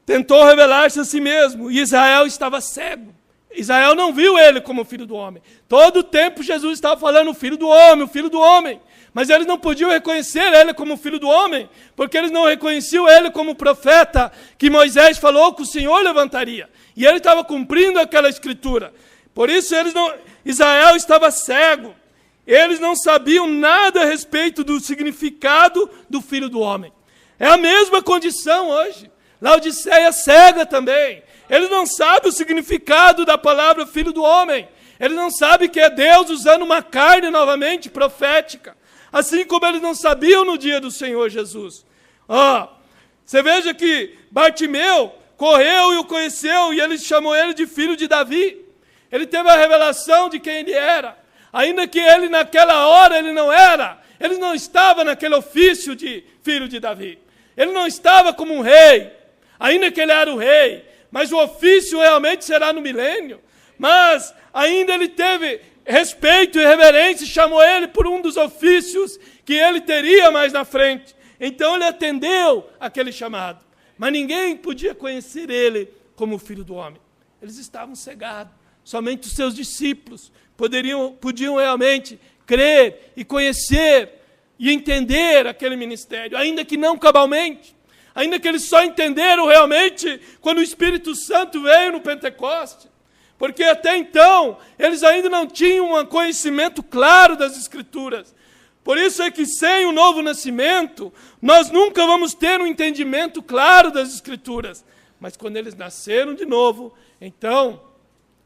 tentou revelar-se a si mesmo e Israel estava cego. Israel não viu ele como o Filho do Homem. Todo o tempo Jesus estava falando o Filho do Homem, o Filho do Homem. Mas eles não podiam reconhecer ele como Filho do Homem, porque eles não reconheciam ele como profeta que Moisés falou que o Senhor levantaria. E ele estava cumprindo aquela escritura. Por isso Israel estava cego. Eles não sabiam nada a respeito do significado do Filho do Homem. É a mesma condição hoje. Laodiceia cega também. Eles não sabem o significado da palavra Filho do Homem. Eles não sabem que é Deus usando uma carne novamente profética. Assim como eles não sabiam no dia do Senhor Jesus. Você veja que Bartimeu correu e o conheceu, e ele chamou ele de filho de Davi. Ele teve a revelação de quem ele era. Ainda que ele naquela hora ele não era. Ele não estava naquele ofício de filho de Davi. Ele não estava como um rei. Ainda que ele era o rei. Mas o ofício realmente será no milênio. Mas ainda ele teve respeito e reverência, chamou ele por um dos ofícios que ele teria mais na frente. Então ele atendeu aquele chamado. Mas ninguém podia conhecer ele como o Filho do Homem. Eles estavam cegados. Somente os seus discípulos podiam realmente crer e conhecer e entender aquele ministério, ainda que não cabalmente. Ainda que eles só entenderam realmente quando o Espírito Santo veio no Pentecoste. Porque até então, eles ainda não tinham um conhecimento claro das Escrituras. Por isso é que sem o novo nascimento, nós nunca vamos ter um entendimento claro das Escrituras. Mas quando eles nasceram de novo, então,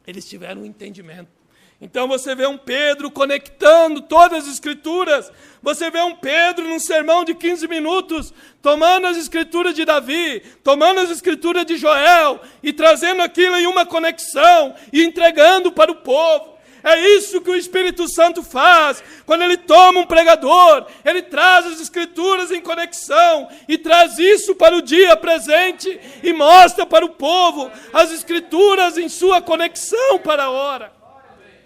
eles tiveram um entendimento. Então você vê um Pedro conectando todas as Escrituras. Você vê um Pedro num sermão de 15 minutos, tomando as Escrituras de Davi, tomando as Escrituras de Joel, e trazendo aquilo em uma conexão, e entregando para o povo. É isso que o Espírito Santo faz. Quando ele toma um pregador, ele traz as Escrituras em conexão, e traz isso para o dia presente, e mostra para o povo as Escrituras em sua conexão para a hora.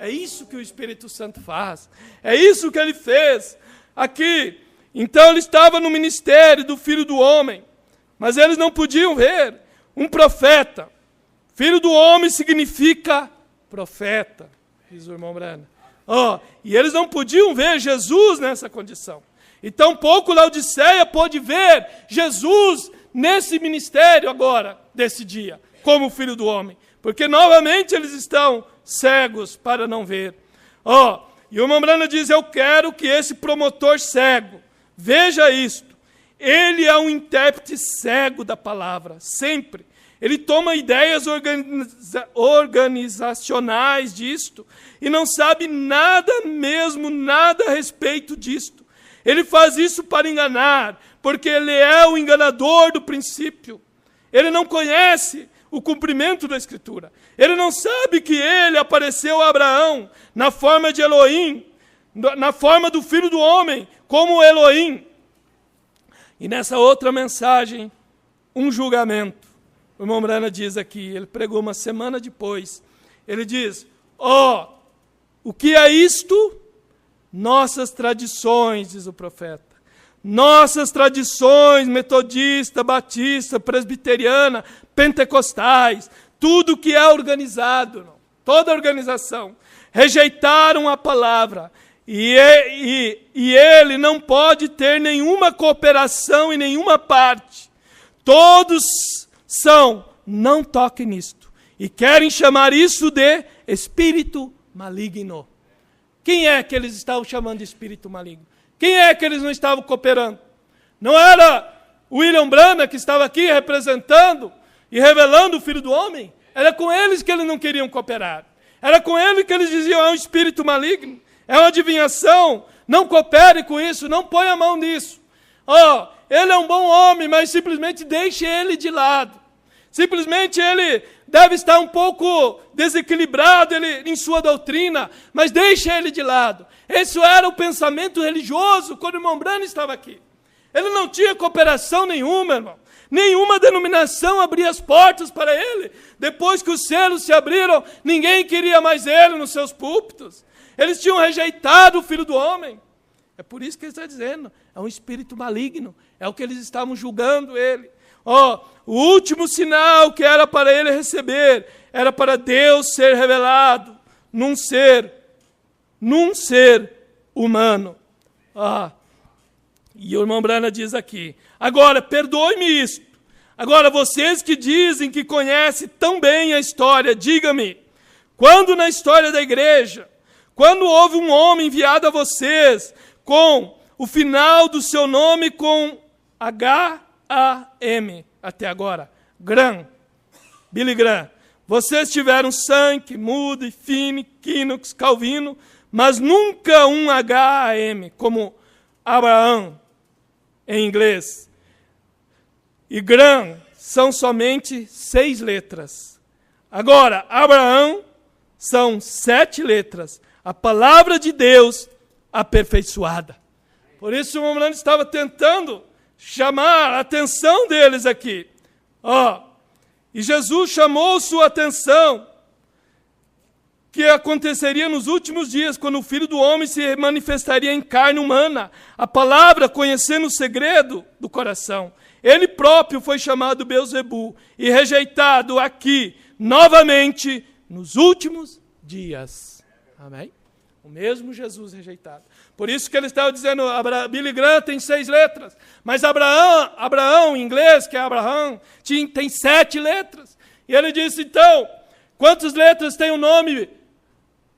É isso que o Espírito Santo faz. É isso que ele fez aqui. Então ele estava no ministério do Filho do Homem. Mas eles não podiam ver um profeta. Filho do Homem significa profeta, diz o irmão Brana. E eles não podiam ver Jesus nessa condição. E tampouco Laodiceia pôde ver Jesus nesse ministério agora, desse dia, como Filho do Homem. Porque novamente eles estão cegos para não ver. E o irmão Brana diz, eu quero que esse promotor cego veja isto. Ele é um intérprete cego da palavra, sempre. Ele toma ideias organizacionais disto e não sabe nada mesmo, nada a respeito disto. Ele faz isso para enganar, porque ele é o enganador do princípio. Ele não conhece o cumprimento da Escritura. Ele não sabe que ele apareceu a Abraão na forma de Elohim, na forma do Filho do Homem, como Elohim. E nessa outra mensagem, um julgamento. O irmão Brana diz aqui, ele pregou uma semana depois, ele diz, o que é isto? nossas tradições, diz o profeta, nossas tradições metodista, batista, presbiteriana, pentecostais, tudo que é organizado, toda organização, rejeitaram a palavra. E ele não pode ter nenhuma cooperação em nenhuma parte. Todos são, não toque nisto. E querem chamar isso de espírito maligno. Quem é que eles estavam chamando de espírito maligno? Quem é que eles não estavam cooperando? Não era William Branham que estava aqui representando e revelando o Filho do Homem? Era com eles que eles não queriam cooperar. Era com ele que eles diziam, é um espírito maligno, é uma adivinhação, não coopere com isso, não ponha a mão nisso. Ele é um bom homem, mas simplesmente deixe ele de lado. Simplesmente ele deve estar um pouco desequilibrado em sua doutrina, mas deixe ele de lado. Esse era o pensamento religioso quando o irmão Branham estava aqui. Ele não tinha cooperação nenhuma, irmão. Nenhuma denominação abria as portas para ele. Depois que os selos se abriram, ninguém queria mais ele nos seus púlpitos. Eles tinham rejeitado o Filho do Homem. É por isso que ele está dizendo, é um espírito maligno. É o que eles estavam julgando ele. O último sinal que era para ele receber, era para Deus ser revelado num ser humano. E o irmão Branham diz aqui, agora, perdoe-me isto. Agora, vocês que dizem que conhecem tão bem a história, diga-me, quando na história da igreja, quando houve um homem enviado a vocês com o final do seu nome com H-A-M, até agora, Graham, Billy Graham, vocês tiveram Sankey, Moody, Finney, Knox, Calvino, mas nunca um H-A-M, como Abraham, em inglês. E Graham são somente 6 letras. Agora, Abraão são 7 letras. A palavra de Deus aperfeiçoada. Por isso o irmão estava tentando chamar a atenção deles aqui. E Jesus chamou sua atenção que aconteceria nos últimos dias, quando o Filho do Homem se manifestaria em carne humana, a palavra conhecendo o segredo do coração. Ele próprio foi chamado Beelzebu e rejeitado aqui, novamente, nos últimos dias. Amém? O mesmo Jesus rejeitado. Por isso que ele estava dizendo, Billy Graham tem 6 letras, mas Abraão, em inglês, que é Abraham, tem 7 letras. E ele disse, então, quantas letras tem o nome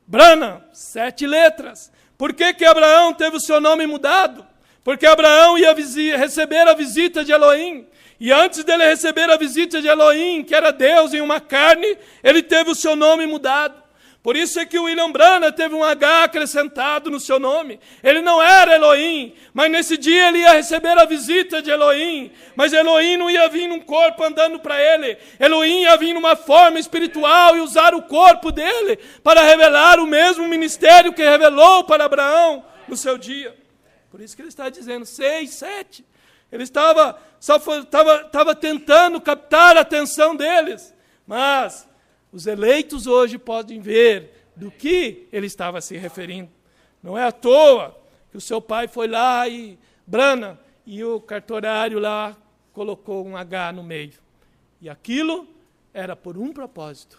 Branham? 7 letras. Por que Abraão teve o seu nome mudado? Porque Abraão ia receber a visita de Elohim. E antes dele receber a visita de Elohim, que era Deus em uma carne, ele teve o seu nome mudado. Por isso é que o William Branham teve um H acrescentado no seu nome. Ele não era Elohim, mas nesse dia ele ia receber a visita de Elohim. Mas Elohim não ia vir num corpo andando para ele. Elohim ia vir numa forma espiritual e usar o corpo dele para revelar o mesmo ministério que revelou para Abraão no seu dia. Por isso que ele está dizendo 6, 7. Ele estava tentando captar a atenção deles. Mas os eleitos hoje podem ver do que ele estava se referindo. Não é à toa que o seu pai foi lá e Branham, e o cartorário lá colocou um H no meio. E aquilo era por um propósito.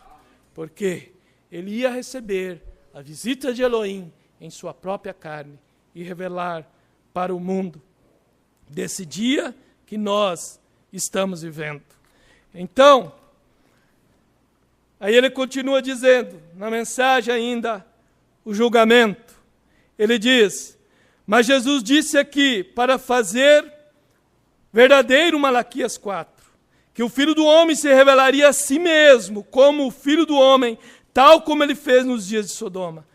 Porque ele ia receber a visita de Elohim em sua própria carne e revelar para o mundo desse dia que nós estamos vivendo. Então, aí ele continua dizendo, na mensagem ainda, o julgamento. Ele diz, mas Jesus disse aqui, para fazer verdadeiro Malaquias 4, que o Filho do Homem se revelaria a si mesmo, como o Filho do Homem, tal como ele fez nos dias de Sodoma.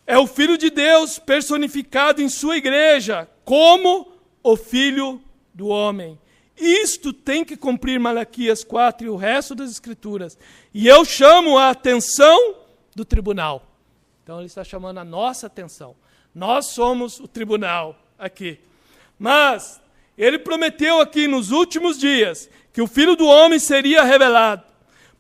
É o Filho de Deus personificado em sua igreja, como o Filho do Homem. Isto tem que cumprir Malaquias 4 e o resto das Escrituras. E eu chamo a atenção do tribunal. Então ele está chamando a nossa atenção. Nós somos o tribunal aqui. Mas ele prometeu aqui nos últimos dias que o Filho do Homem seria revelado.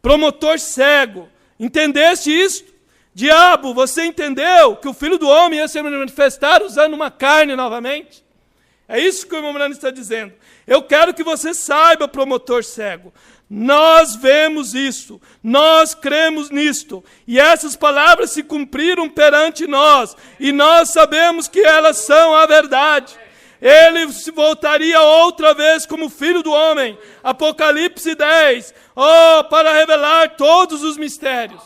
Promotor cego. Entendeste isto? Diabo, você entendeu que o Filho do Homem ia se manifestar usando uma carne novamente? É isso que o irmão Branham está dizendo. Eu quero que você saiba, promotor cego. Nós vemos isso, nós cremos nisto, e essas palavras se cumpriram perante nós, e nós sabemos que elas são a verdade. Ele se voltaria outra vez como Filho do Homem, Apocalipse 10, para revelar todos os mistérios.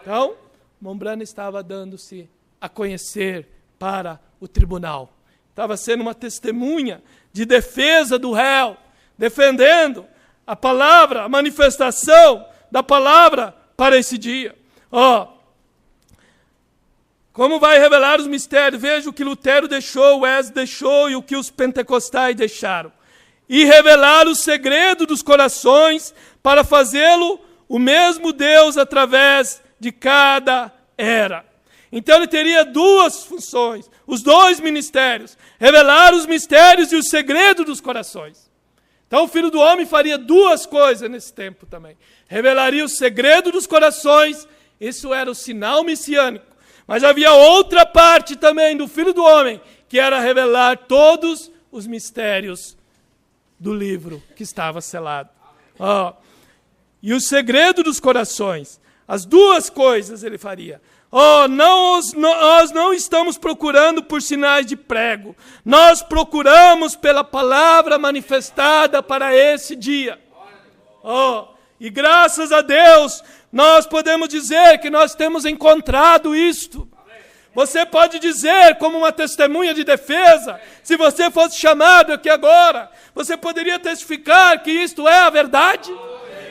Então, Mombrana estava dando-se a conhecer para o tribunal. Estava sendo uma testemunha de defesa do réu, defendendo a palavra, a manifestação da palavra para esse dia. Como vai revelar os mistérios? Veja o que Lutero deixou, Wesley deixou e o que os pentecostais deixaram. E revelar o segredo dos corações para fazê-lo o mesmo Deus através de cada era. Então ele teria duas funções, os dois ministérios, revelar os mistérios e o segredo dos corações. Então o Filho do Homem faria duas coisas nesse tempo também. Revelaria o segredo dos corações, isso era o sinal messiânico. Mas havia outra parte também do Filho do Homem, que era revelar todos os mistérios do livro que estava selado. E o segredo dos corações, as duas coisas ele faria. Nós não estamos procurando por sinais de prego. Nós procuramos pela palavra manifestada para esse dia. E graças a Deus, nós podemos dizer que nós temos encontrado isto. Você pode dizer como uma testemunha de defesa, se você fosse chamado aqui agora, você poderia testificar que isto é a verdade?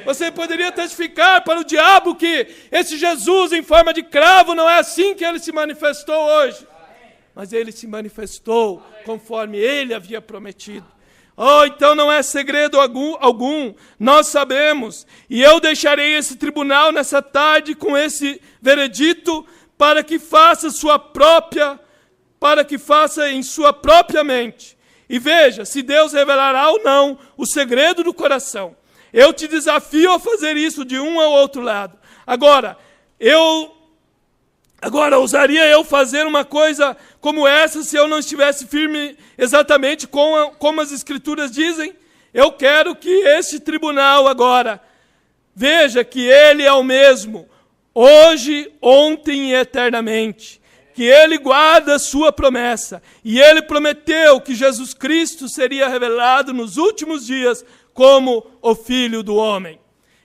Você poderia testificar para o diabo que esse Jesus em forma de cravo não é assim que ele se manifestou hoje. Mas ele se manifestou conforme ele havia prometido. Então não é segredo algum, nós sabemos. E eu deixarei esse tribunal nessa tarde com esse veredito para que faça em sua própria mente. E veja, se Deus revelará ou não o segredo do coração. Eu te desafio a fazer isso de um ao outro lado. Agora, ousaria eu fazer uma coisa como essa se eu não estivesse firme exatamente como as Escrituras dizem? Eu quero que este tribunal agora veja que ele é o mesmo, hoje, ontem e eternamente. Que ele guarda a sua promessa. E ele prometeu que Jesus Cristo seria revelado nos últimos dias como o Filho do Homem.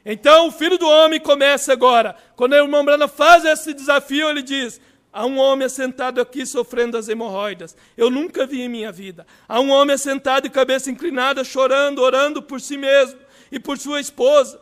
Então, o Filho do Homem começa agora. Quando o irmão Branham faz esse desafio, ele diz: há um homem assentado aqui sofrendo as hemorroidas. Eu nunca vi em minha vida. Há um homem assentado de cabeça inclinada, chorando, orando por si mesmo e por sua esposa.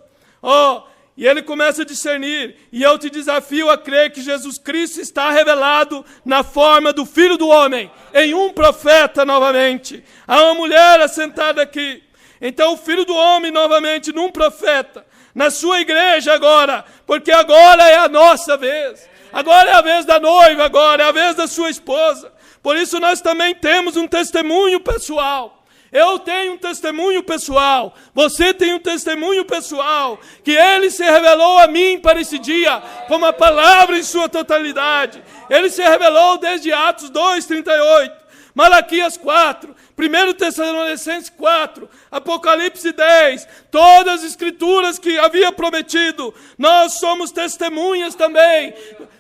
E ele começa a discernir. E eu te desafio a crer que Jesus Cristo está revelado na forma do Filho do Homem, em um profeta novamente. Há uma mulher assentada aqui. Então o Filho do Homem novamente num profeta, na sua igreja agora, porque agora é a nossa vez. Agora é a vez da noiva, agora é a vez da sua esposa. Por isso nós também temos um testemunho pessoal. Eu tenho um testemunho pessoal, você tem um testemunho pessoal, que ele se revelou a mim para esse dia, como a palavra em sua totalidade. Ele se revelou desde Atos 2:38, Malaquias 4, 1 Tessalonicenses 4, Apocalipse 10, todas as escrituras que havia prometido. Nós somos testemunhas também,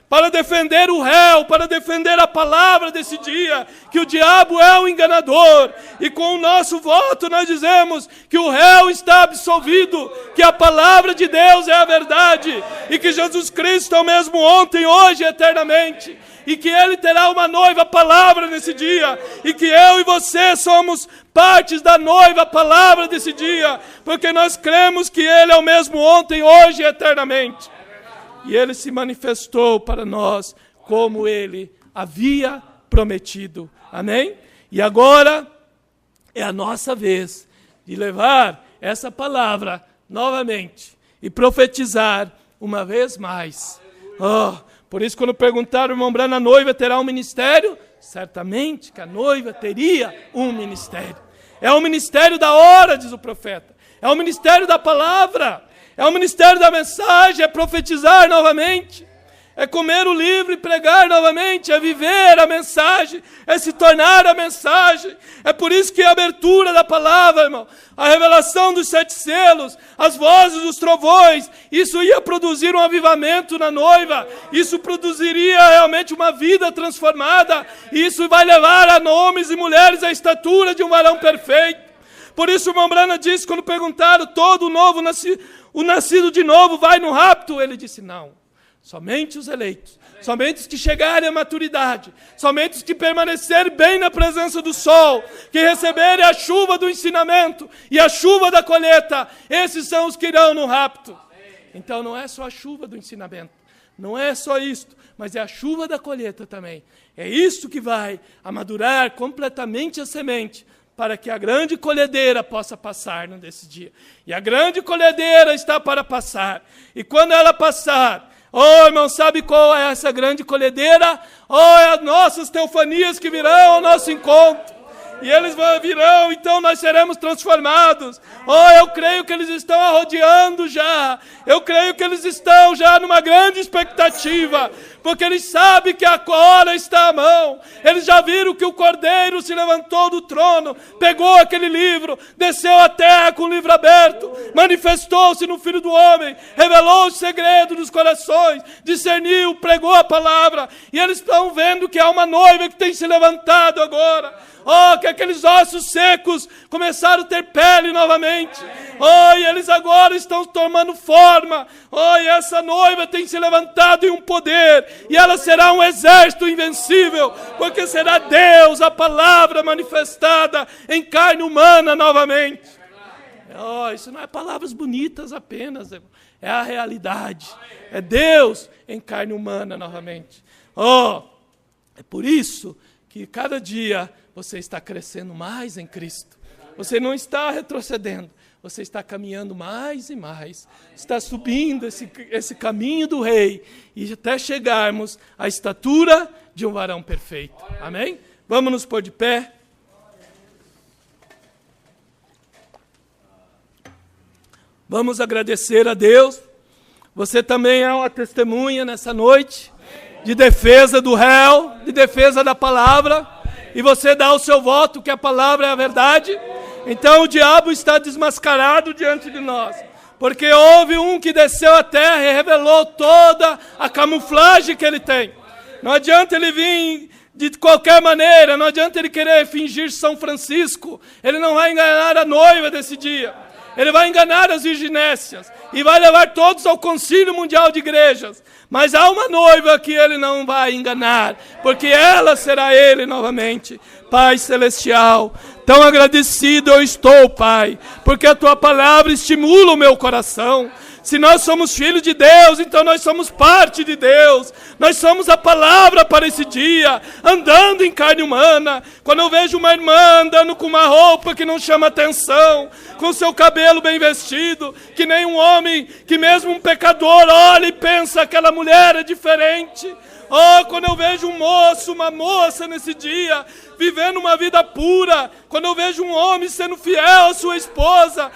para defender o réu, para defender a palavra desse dia, que o diabo é o enganador, e com o nosso voto nós dizemos que o réu está absolvido, que a palavra de Deus é a verdade, e que Jesus Cristo é o mesmo ontem, hoje e eternamente, e que ele terá uma noiva palavra nesse dia, e que eu e você somos partes da noiva palavra desse dia, porque nós cremos que ele é o mesmo ontem, hoje e eternamente. E ele se manifestou para nós como ele havia prometido. Amém? E agora é a nossa vez de levar essa palavra novamente e profetizar uma vez mais. Por isso, quando perguntaram, irmão Branham, a noiva terá um ministério? Certamente que a noiva teria um ministério. É o ministério da hora, diz o profeta. É o ministério da palavra. É o ministério da mensagem, é profetizar novamente. é comer o livro e pregar novamente, é viver a mensagem, é se tornar a mensagem. É por isso que a abertura da palavra, irmão, a revelação dos 7 selos, as vozes dos trovões, isso ia produzir um avivamento na noiva, isso produziria realmente uma vida transformada, isso vai levar a homens e mulheres à estatura de um varão perfeito. Por isso o irmão Branham disse, quando perguntaram, todo novo, o nascido de novo vai no rapto? Ele disse, não, somente os eleitos, somente os que chegarem à maturidade, somente os que permanecerem bem na presença do sol, que receberem a chuva do ensinamento e a chuva da colheita, esses são os que irão no rapto. Então não é só a chuva do ensinamento, não é só isto, mas é a chuva da colheita também. É isso que vai amadurar completamente a semente, para que a grande colhedeira possa passar nesse dia. E a grande colhedeira está para passar. E quando ela passar, irmão, sabe qual é essa grande colhedeira? É as nossas teofanias que virão ao nosso encontro. E eles virão, então nós seremos transformados. Eu creio que eles estão arrodeando já. Eu creio que eles estão já numa grande expectativa, porque eles sabem que a hora está à mão. Eles já viram que o Cordeiro se levantou do trono, pegou aquele livro, desceu à terra com o livro aberto, manifestou-se no Filho do Homem, revelou o segredo dos corações, discerniu, pregou a palavra, e eles estão vendo que há uma noiva que tem se levantado agora. Que aqueles ossos secos começaram a ter pele novamente. E eles agora estão tomando forma. E essa noiva tem se levantado em um poder. E ela será um exército invencível. Porque será Deus, a palavra manifestada em carne humana novamente. Isso não é palavras bonitas apenas. É a realidade. É Deus em carne humana novamente. É por isso que cada dia você está crescendo mais em Cristo. Você não está retrocedendo. Você está caminhando mais e mais. Está subindo esse caminho do Rei. E até chegarmos à estatura de um varão perfeito. Amém? Vamos nos pôr de pé. Vamos agradecer a Deus. Você também é uma testemunha nessa noite de defesa do réu, de defesa da palavra. E você dá o seu voto que a palavra é a verdade, então o diabo está desmascarado diante de nós, porque houve um que desceu à terra e revelou toda a camuflagem que ele tem. Não adianta ele vir de qualquer maneira, não adianta ele querer fingir São Francisco, ele não vai enganar a noiva desse dia, ele vai enganar as virginécias, e vai levar todos ao Concílio Mundial de Igrejas. Mas há uma noiva que ele não vai enganar, porque ela será ele novamente. Pai Celestial, tão agradecido eu estou, Pai, porque a Tua palavra estimula o meu coração. Se nós somos filhos de Deus, então nós somos parte de Deus. Nós somos a palavra para esse dia, andando em carne humana. Quando eu vejo uma irmã andando com uma roupa que não chama atenção, com seu cabelo bem vestido, que nem um homem, que mesmo um pecador olha e pensa, aquela mulher é diferente. Quando eu vejo um moço, uma moça nesse dia, vivendo uma vida pura, quando eu vejo um homem sendo fiel à sua esposa,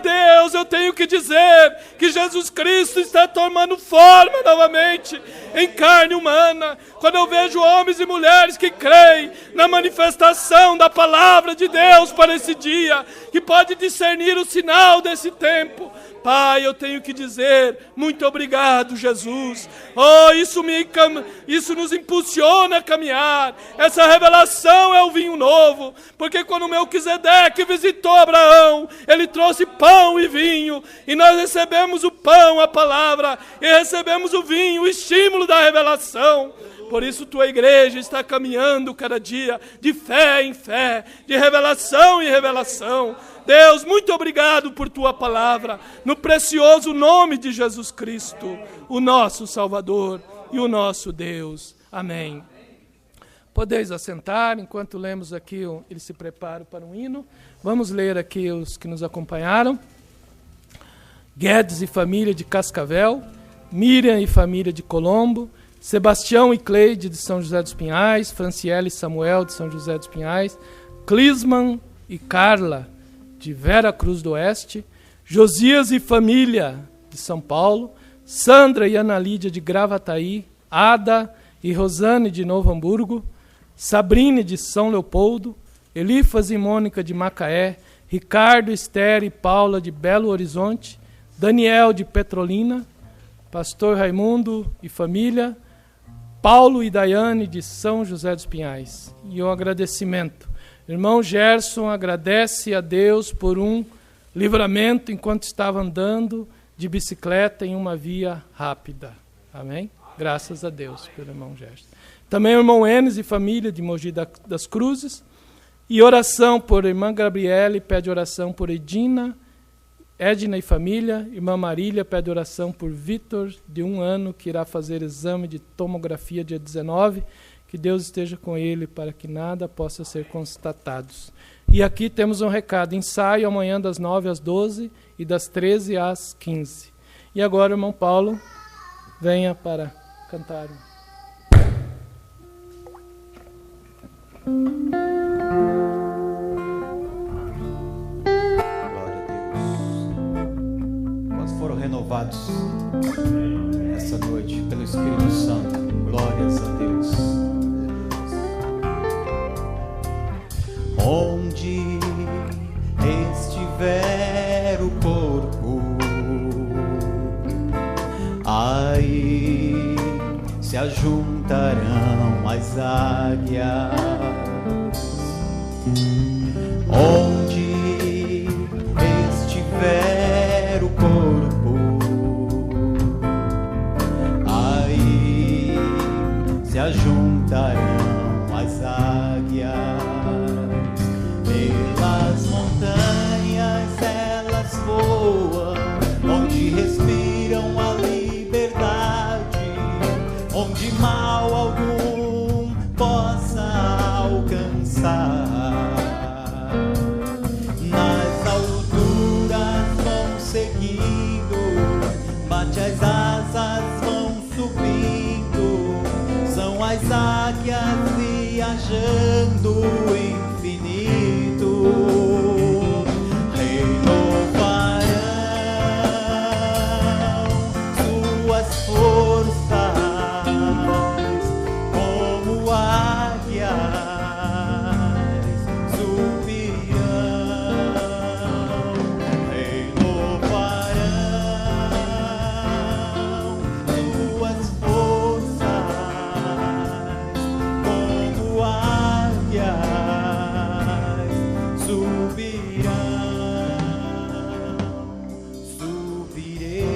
Deus, eu tenho que dizer que Jesus Cristo está tomando forma novamente em carne humana. Quando eu vejo homens e mulheres que creem na manifestação da palavra de Deus para esse dia, que pode discernir o sinal desse tempo, Pai, eu tenho que dizer, muito obrigado, Jesus. Isso nos impulsiona a caminhar. Essa revelação é o vinho novo. Porque quando Melquisedeque visitou Abraão, ele trouxe pão e vinho. E nós recebemos o pão, a palavra, e recebemos o vinho, o estímulo da revelação. Por isso tua igreja está caminhando cada dia de fé em fé, de revelação em revelação. Deus, muito obrigado por tua palavra, no precioso nome de Jesus Cristo, o nosso Salvador e o nosso Deus. Amém. Podeis assentar, enquanto lemos aqui, eles se preparam para um hino. Vamos ler aqui os que nos acompanharam. Guedes e família de Cascavel, Miriam e família de Colombo, Sebastião e Cleide de São José dos Pinhais, Franciele e Samuel de São José dos Pinhais, Clisman e Carla de Vera Cruz do Oeste, Josias e família de São Paulo, Sandra e Ana Lídia de Gravataí, Ada e Rosane de Novo Hamburgo, Sabrine de São Leopoldo, Elifas e Mônica de Macaé, Ricardo, Esther e Paula de Belo Horizonte, Daniel de Petrolina, Pastor Raimundo e família, Paulo e Daiane de São José dos Pinhais. E um agradecimento. Irmão Gerson agradece a Deus por um livramento enquanto estava andando de bicicleta em uma via rápida. Amém? Graças a Deus pelo irmão Gerson. Também o irmão Enes e família de Mogi das Cruzes. E oração por irmã Gabriele, pede oração por Edna e família. Irmã Marília pede oração por Vitor, de 1 ano, que irá fazer exame de tomografia dia 19. Que Deus esteja com ele para que nada possa ser constatado. E aqui temos um recado. Ensaio amanhã das 9 às 12 e das 13 às 15. E agora, irmão Paulo, venha para cantar. Foram renovados essa noite pelo Espírito Santo. Glórias a Deus. Onde estiver o corpo, aí se ajuntarão as águias. Onde estiver o corpo, aí se ajuntarão as águias. Pelas montanhas elas voam, onde respiram a liberdade, onde mal algum possa alcançar. Nas alturas vão seguindo, bate as asas, vão subindo, são as águias viajando o infinito. Renovarão suas forças como águias, subirão. Renovarão suas forças como águias, subirão. Subirei.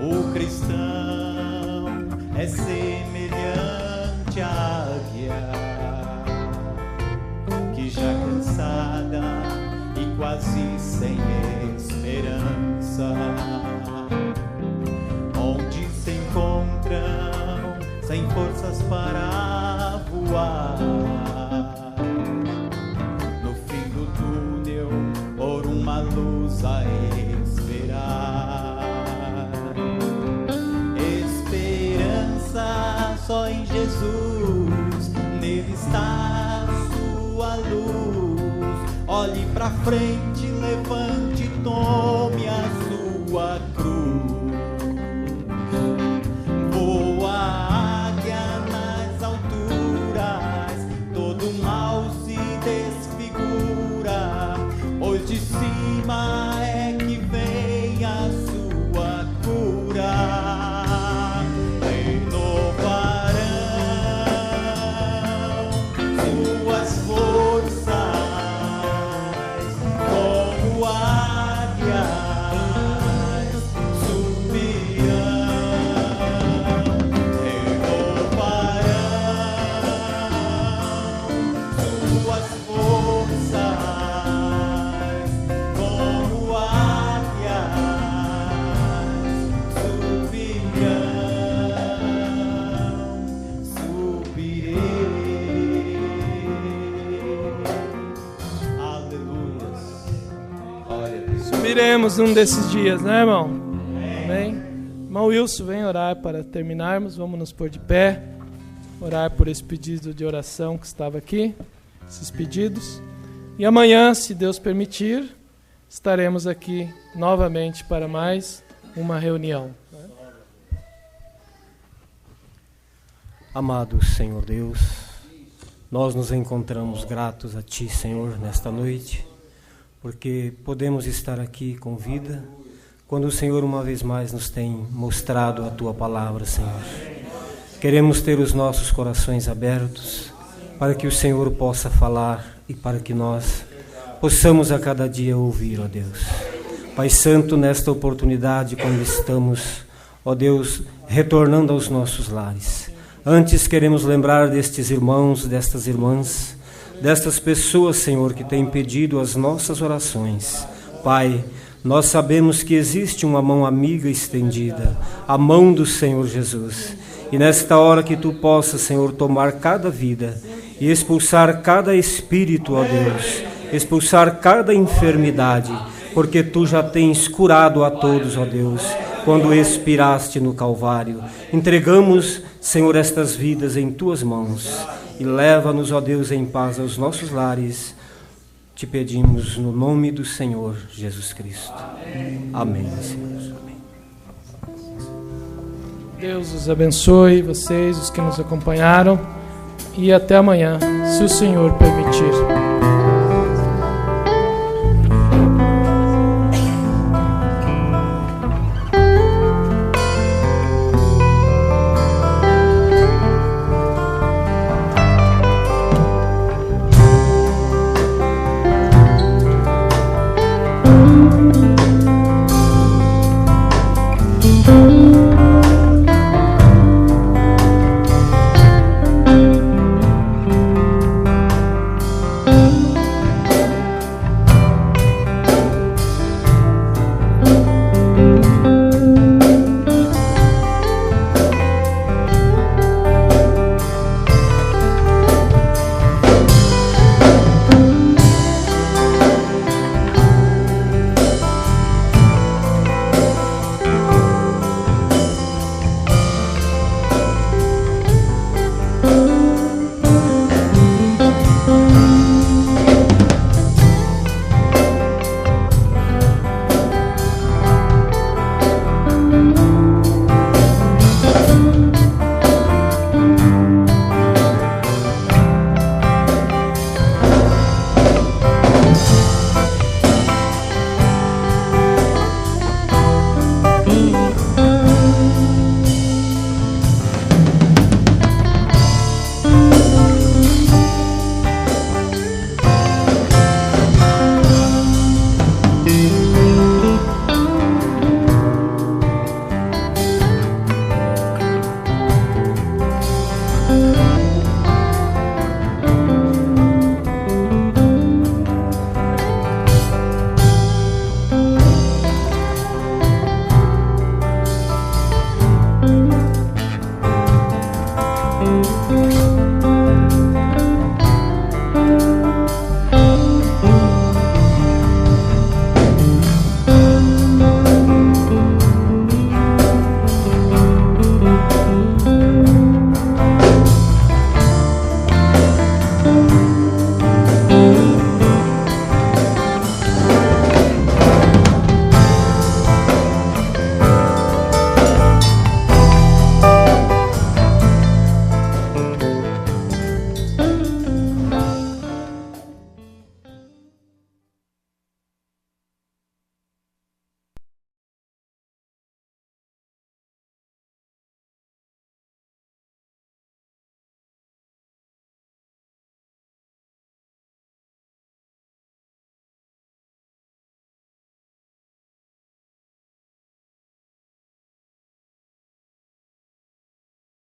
O cristão é semelhante à águia, que já cansada e quase sem esperança, onde se encontram sem forças para voar, no fim do túnel por uma luz a esperar. Esperança só em Jesus, nele está sua luz. Olhe pra frente, levante, tome a sua cruz. Voa a águia nas alturas, todo mal se desfigura, pois de cima é que vem a sua cura. Renovarão suas forças como águias, subirão. Renovarão suas forças como águias, subirão. Subirei. Aleluias. Glória a Deus. Subiremos um desses dias, né, irmão? Amém? Irmão Wilson, vem orar para terminarmos. Vamos nos pôr de pé. Orar por esse pedido de oração que estava aqui. Esses pedidos. E amanhã, se Deus permitir, estaremos aqui novamente para mais uma reunião. Amado Senhor Deus, nós nos encontramos gratos a Ti, Senhor, nesta noite, porque podemos estar aqui com vida, quando o Senhor uma vez mais nos tem mostrado a Tua palavra, Senhor. Queremos ter os nossos corações abertos para que o Senhor possa falar e para que nós possamos a cada dia ouvir, ó Deus. Pai Santo, nesta oportunidade, quando estamos, ó Deus, retornando aos nossos lares, antes queremos lembrar destes irmãos, destas irmãs, destas pessoas, Senhor, que têm pedido as nossas orações. Pai, nós sabemos que existe uma mão amiga estendida, a mão do Senhor Jesus. E nesta hora que Tu possas, Senhor, tomar cada vida e expulsar cada espírito, ó Deus, expulsar cada enfermidade, porque Tu já tens curado a todos, ó Deus, quando expiraste no Calvário. Entregamos, Senhor, estas vidas em Tuas mãos e leva-nos, ó Deus, em paz aos nossos lares. Te pedimos no nome do Senhor Jesus Cristo. Amém, Senhor. Amém. Deus os abençoe, vocês, os que nos acompanharam, e até amanhã, se o Senhor permitir.